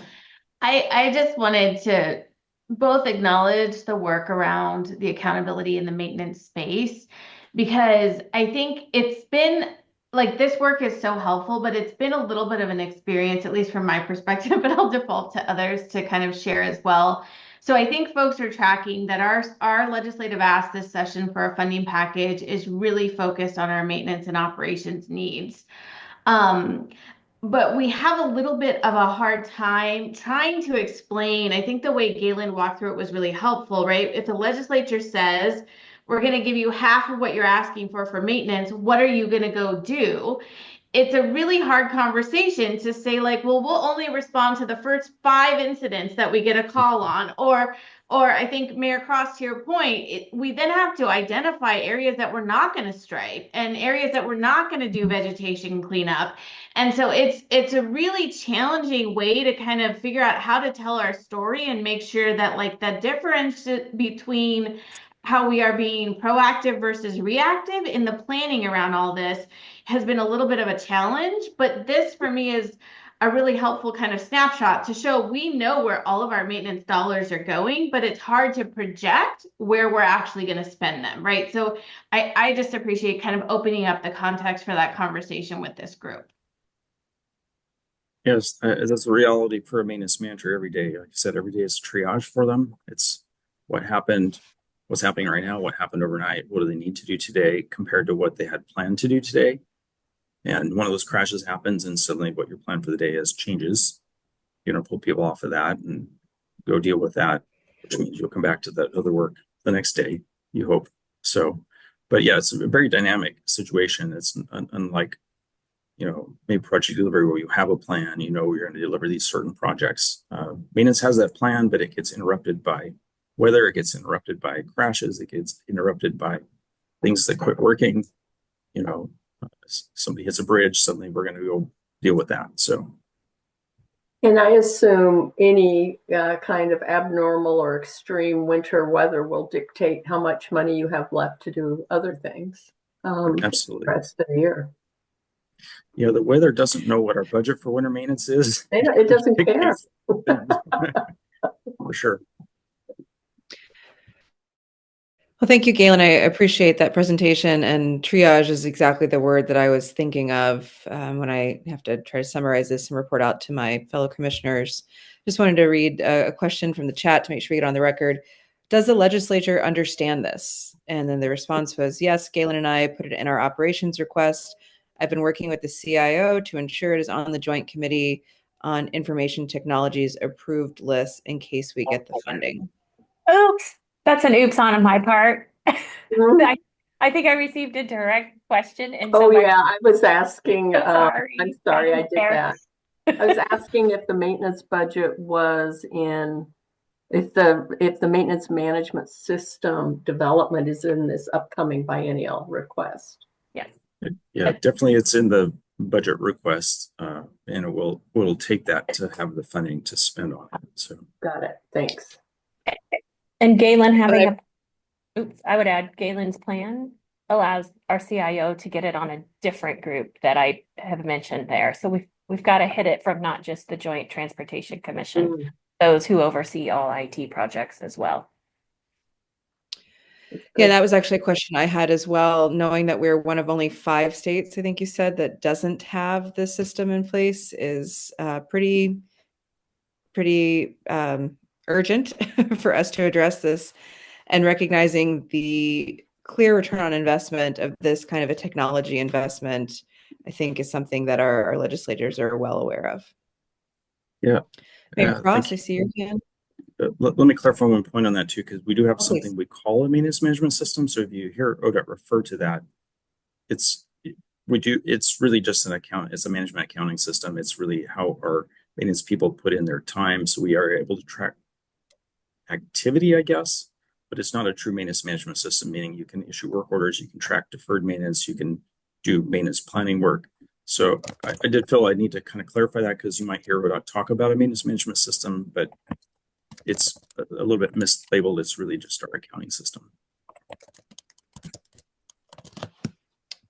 I just wanted to both acknowledge the work around the accountability in the maintenance space, because I think it's been like this work is so helpful, but it's been a little bit of an experience, at least from my perspective, but I'll default to others to kind of share as well. So I think folks are tracking that our legislative ask this session for a funding package is really focused on our maintenance and operations needs. But we have a little bit of a hard time trying to explain. I think the way Galen walked through it was really helpful, right? If the legislature says, we're going to give you half of what you're asking for maintenance, what are you going to go do? It's a really hard conversation to say like, well, we'll only respond to the first 5 incidents that we get a call on, or I think Mayor Cross, to your point, we then have to identify areas that we're not going to stripe and areas that we're not going to do vegetation cleanup. And so it's a really challenging way to kind of figure out how to tell our story and make sure that like the difference between how we are being proactive versus reactive in the planning around all this has been a little bit of a challenge. But this for me is a really helpful kind of snapshot to show we know where all of our maintenance dollars are going, but it's hard to project where we're actually going to spend them, right? So I just appreciate kind of opening up the context for that conversation with this group. Yes, that's a reality for a maintenance manager every day. Like I said, every day is triage for them. It's what happened, what's happening right now, what happened overnight, what do they need to do today compared to what they had planned to do today. And one of those crashes happens, and suddenly what your plan for the day is changes. You're going to pull people off of that and go deal with that, which means you'll come back to that other work the next day, you hope. So, but yeah, it's a very dynamic situation. It's unlike, maybe project delivery where you have a plan, you're going to deliver these certain projects. Maintenance has that plan, but it gets interrupted by weather, it gets interrupted by crashes, it gets interrupted by things that quit working. Somebody hits a bridge, suddenly we're going to go deal with that. So. And I assume any kind of abnormal or extreme winter weather will dictate how much money you have left to do other things. Absolutely. The rest of the year. The weather doesn't know what our budget for winter maintenance is. It doesn't care. For sure. Well, thank you, Galen. I appreciate that presentation, and triage is exactly the word that I was thinking of when I have to try to summarize this and report out to my fellow commissioners. Just wanted to read a question from the chat to make sure we get on the record. Does the legislature understand this? And then the response was, yes, Galen and I put it in our operations request. I've been working with the CIO to ensure it is on the Joint Committee on Information Technologies approved list in case we get the funding. Oops. That's an oops on my part. I think I received a direct question. And so I was asking. Sorry. I'm sorry, I did that. I was asking if the maintenance budget was if the maintenance management system development is in this upcoming biennial request. Yes. Yeah, definitely, it's in the budget request, and we'll take that to have the funding to spend on it. So got it. Thanks. And Galen I would add Galen's plan allows our CIO to get it on a different group that I have mentioned there. So we've got to hit it from not just the Joint Transportation Commission, those who oversee all IT projects as well. Yeah, that was actually a question I had as well, knowing that we're one of only 5 states, I think you said, that doesn't have this system in place is pretty urgent for us to address this, and recognizing the clear return on investment of this kind of a technology investment, I think is something that our legislators are well aware of. Yeah. Mayor Cross, I see your hand. Let me clarify one point on that too, because we do have something we call a maintenance management system. So if you hear ODOT refer to that, it's really just it's a management accounting system. It's really how our maintenance people put in their time. So we are able to track activity, I guess, but it's not a true maintenance management system, meaning you can issue work orders, you can track deferred maintenance, you can do maintenance planning work. So I did feel I need to kind of clarify that, because you might hear ODOT talk about a maintenance management system, but it's a little bit mislabeled. It's really just our accounting system.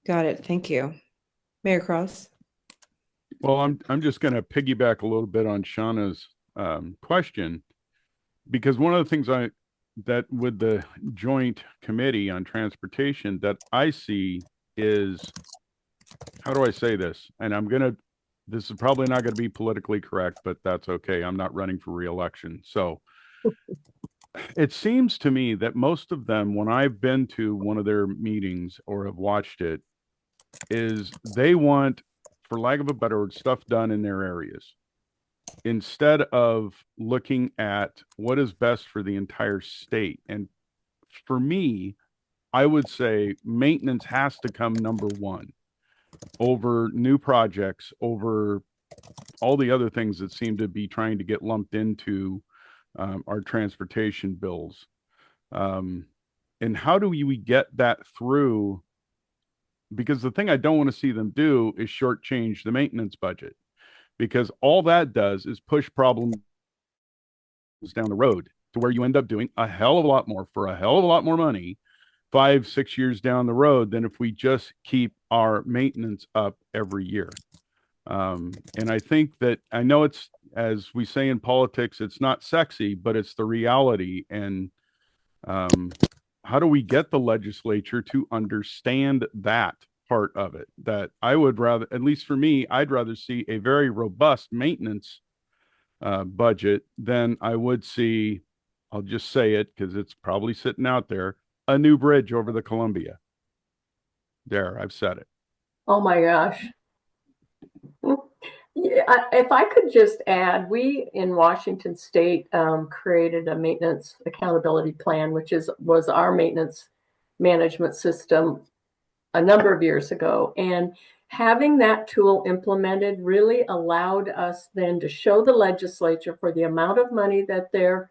Got it. Thank you. Mayor Cross. Well, I'm just going to piggyback a little bit on Shauna's question, because one of the things that with the Joint Committee on Transportation that I see is, how do I say this? And this is probably not going to be politically correct, but that's okay. I'm not running for re-election. So it seems to me that most of them, when I've been to one of their meetings or have watched it, is they want, for lack of a better word, stuff done in their areas, instead of looking at what is best for the entire state. And for me, I would say maintenance has to come number one over new projects, over all the other things that seem to be trying to get lumped into our transportation bills. And how do we get that through? Because the thing I don't want to see them do is shortchange the maintenance budget, because all that does is push problems down the road to where you end up doing a hell of a lot more for a hell of a lot more money 5-6 years down the road than if we just keep our maintenance up every year. And I think that, I know it's, as we say in politics, it's not sexy, but it's the reality. And how do we get the legislature to understand that? part of it, that I would rather, at least for me, I'd rather see a very robust maintenance budget than I would see, I'll just say it because it's probably sitting out there, a new bridge over the Columbia. There, I've said it. Oh my gosh. Yeah, if I could just add, we in Washington State created a maintenance accountability plan, which was our maintenance management system a number of years ago. And having that tool implemented really allowed us then to show the legislature for the amount of money that they're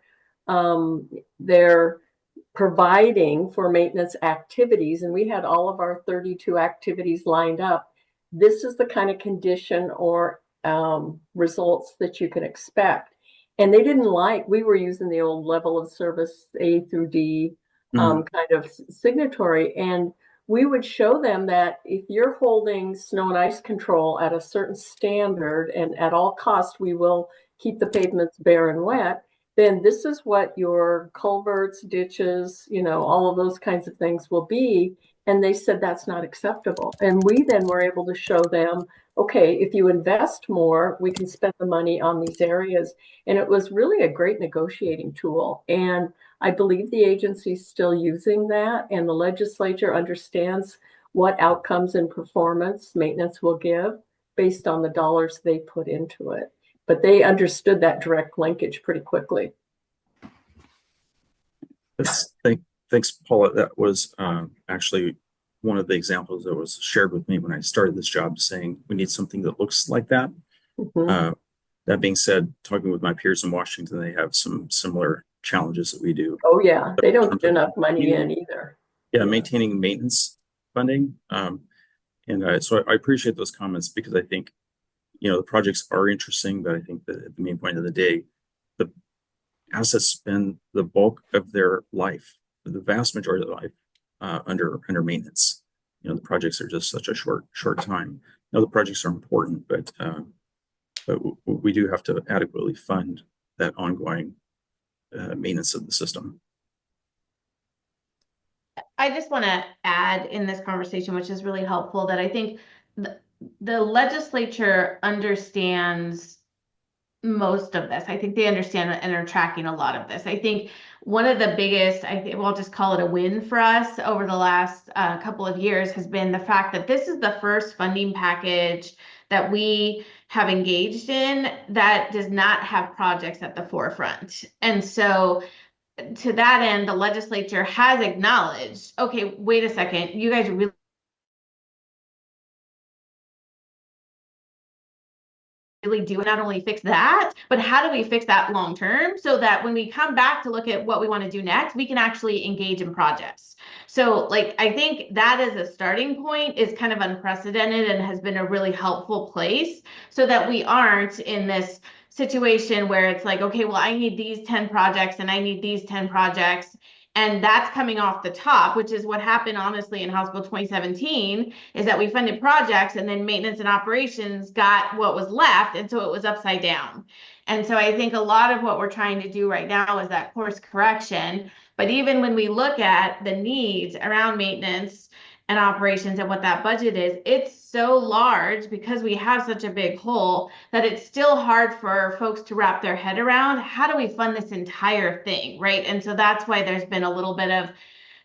providing for maintenance activities. And we had all of our 32 activities lined up. This is the kind of condition or results that you can expect. And they didn't we were using the old level of service A through D kind of signatory. And we would show them that if you're holding snow and ice control at a certain standard and at all costs, we will keep the pavements bare and wet, then this is what your culverts, ditches, all of those kinds of things will be. And they said that's not acceptable. And we then were able to show them, okay, if you invest more, we can spend the money on these areas. And it was really a great negotiating tool. And I believe the agency's still using that, and the legislature understands what outcomes and performance maintenance will give based on the dollars they put into it. But they understood that direct linkage pretty quickly. Thanks, Paula. That was actually one of the examples that was shared with me when I started this job, saying we need something that looks like that. That being said, talking with my peers in Washington, they have some similar challenges that we do. Oh yeah, they don't put enough money in either. Yeah, maintaining maintenance funding. So I appreciate those comments, because I think, the projects are interesting, but I think that at the main point of the day, the assets spend the bulk of their life, the vast majority of their life, under maintenance. The projects are just such a short time. The projects are important, but we do have to adequately fund that ongoing maintenance of the system. I just want to add in this conversation, which is really helpful, that I think the legislature understands most of this. I think they understand and are tracking a lot of this. I think one of the biggest, I'll just call it a win for us over the last couple of years, has been the fact that this is the first funding package that we have engaged in that does not have projects at the forefront. And so to that end, the legislature has acknowledged, okay, wait a second, you guys really do not only fix that, but how do we fix that long term, so that when we come back to look at what we want to do next, we can actually engage in projects. So I think that as a starting point is kind of unprecedented and has been a really helpful place, so that we aren't in this situation where it's like, okay, well, I need these 10 projects and I need these 10 projects. And that's coming off the top, which is what happened, honestly, in House Bill 2017, is that we funded projects and then maintenance and operations got what was left. And so it was upside down. And so I think a lot of what we're trying to do right now is that course correction. But even when we look at the needs around maintenance and operations and what that budget is, it's so large because we have such a big hole that it's still hard for folks to wrap their head around. How do we fund this entire thing, right? And so that's why there's been a little bit of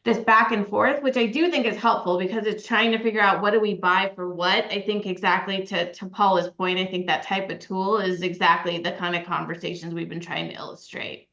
this back and forth, which I do think is helpful, because it's trying to figure out what do we buy for what. I think exactly to Paula's point, I think that type of tool is exactly the kind of conversations we've been trying to illustrate.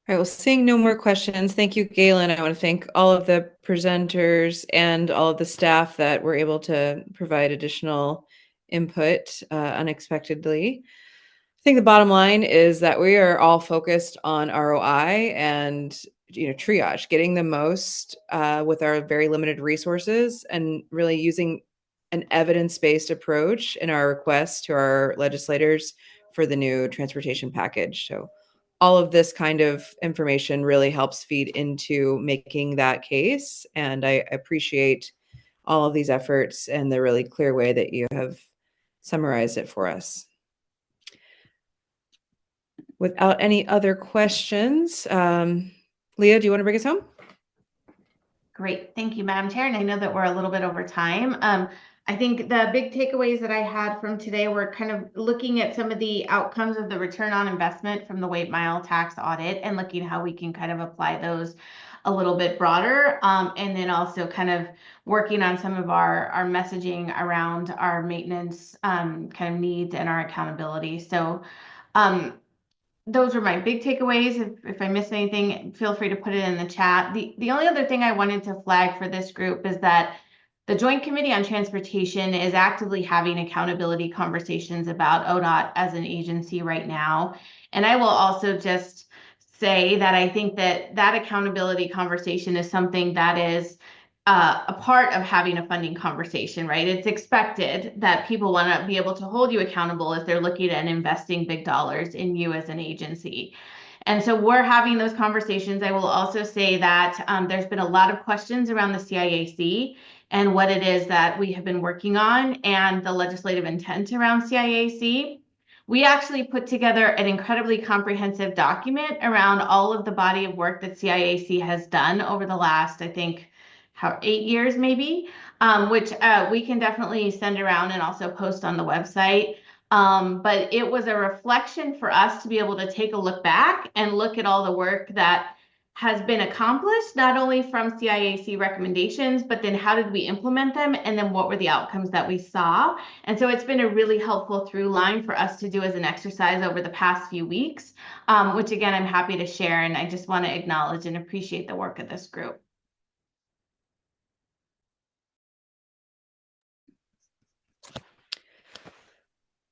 All right, well, seeing no more questions, thank you, Galen. I want to thank all of the presenters and all of the staff that were able to provide additional input unexpectedly. I think the bottom line is that we are all focused on ROI and triage, getting the most with our very limited resources, and really using an evidence-based approach in our requests to our legislators for the new transportation package. So all of this kind of information really helps feed into making that case. And I appreciate all of these efforts and the really clear way that you have summarized it for us. Without any other questions, Leah, do you want to bring us home? Great. Thank you, Madam Chair. And I know that we're a little bit over time. I think the big takeaways that I had from today were kind of looking at some of the outcomes of the return on investment from the weight mile tax audit and looking how we can kind of apply those a little bit broader. And then also kind of working on some of our messaging around our maintenance kind of needs and our accountability. So those are my big takeaways. If I missed anything, feel free to put it in the chat. The only other thing I wanted to flag for this group is that the Joint Committee on Transportation is actively having accountability conversations about ODOT as an agency right now. And I will also just say that I think that that accountability conversation is something that is a part of having a funding conversation, right? It's expected that people want to be able to hold you accountable if they're looking at investing big dollars in you as an agency. And so we're having those conversations. I will also say that there's been a lot of questions around the CIAC and what it is that we have been working on and the legislative intent around CIAC. We actually put together an incredibly comprehensive document around all of the body of work that CIAC has done over the last, I think, 8 years maybe, which we can definitely send around and also post on the website. But it was a reflection for us to be able to take a look back and look at all the work that has been accomplished, not only from CIAC recommendations, but then how did we implement them? And then what were the outcomes that we saw? And so it's been a really helpful through line for us to do as an exercise over the past few weeks, which again, I'm happy to share. And I just want to acknowledge and appreciate the work of this group.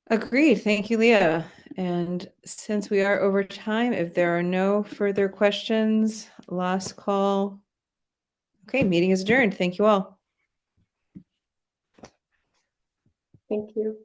Agreed. Thank you, Leah. And since we are over time, if there are no further questions, last call. Okay, meeting is adjourned. Thank you all. Thank you.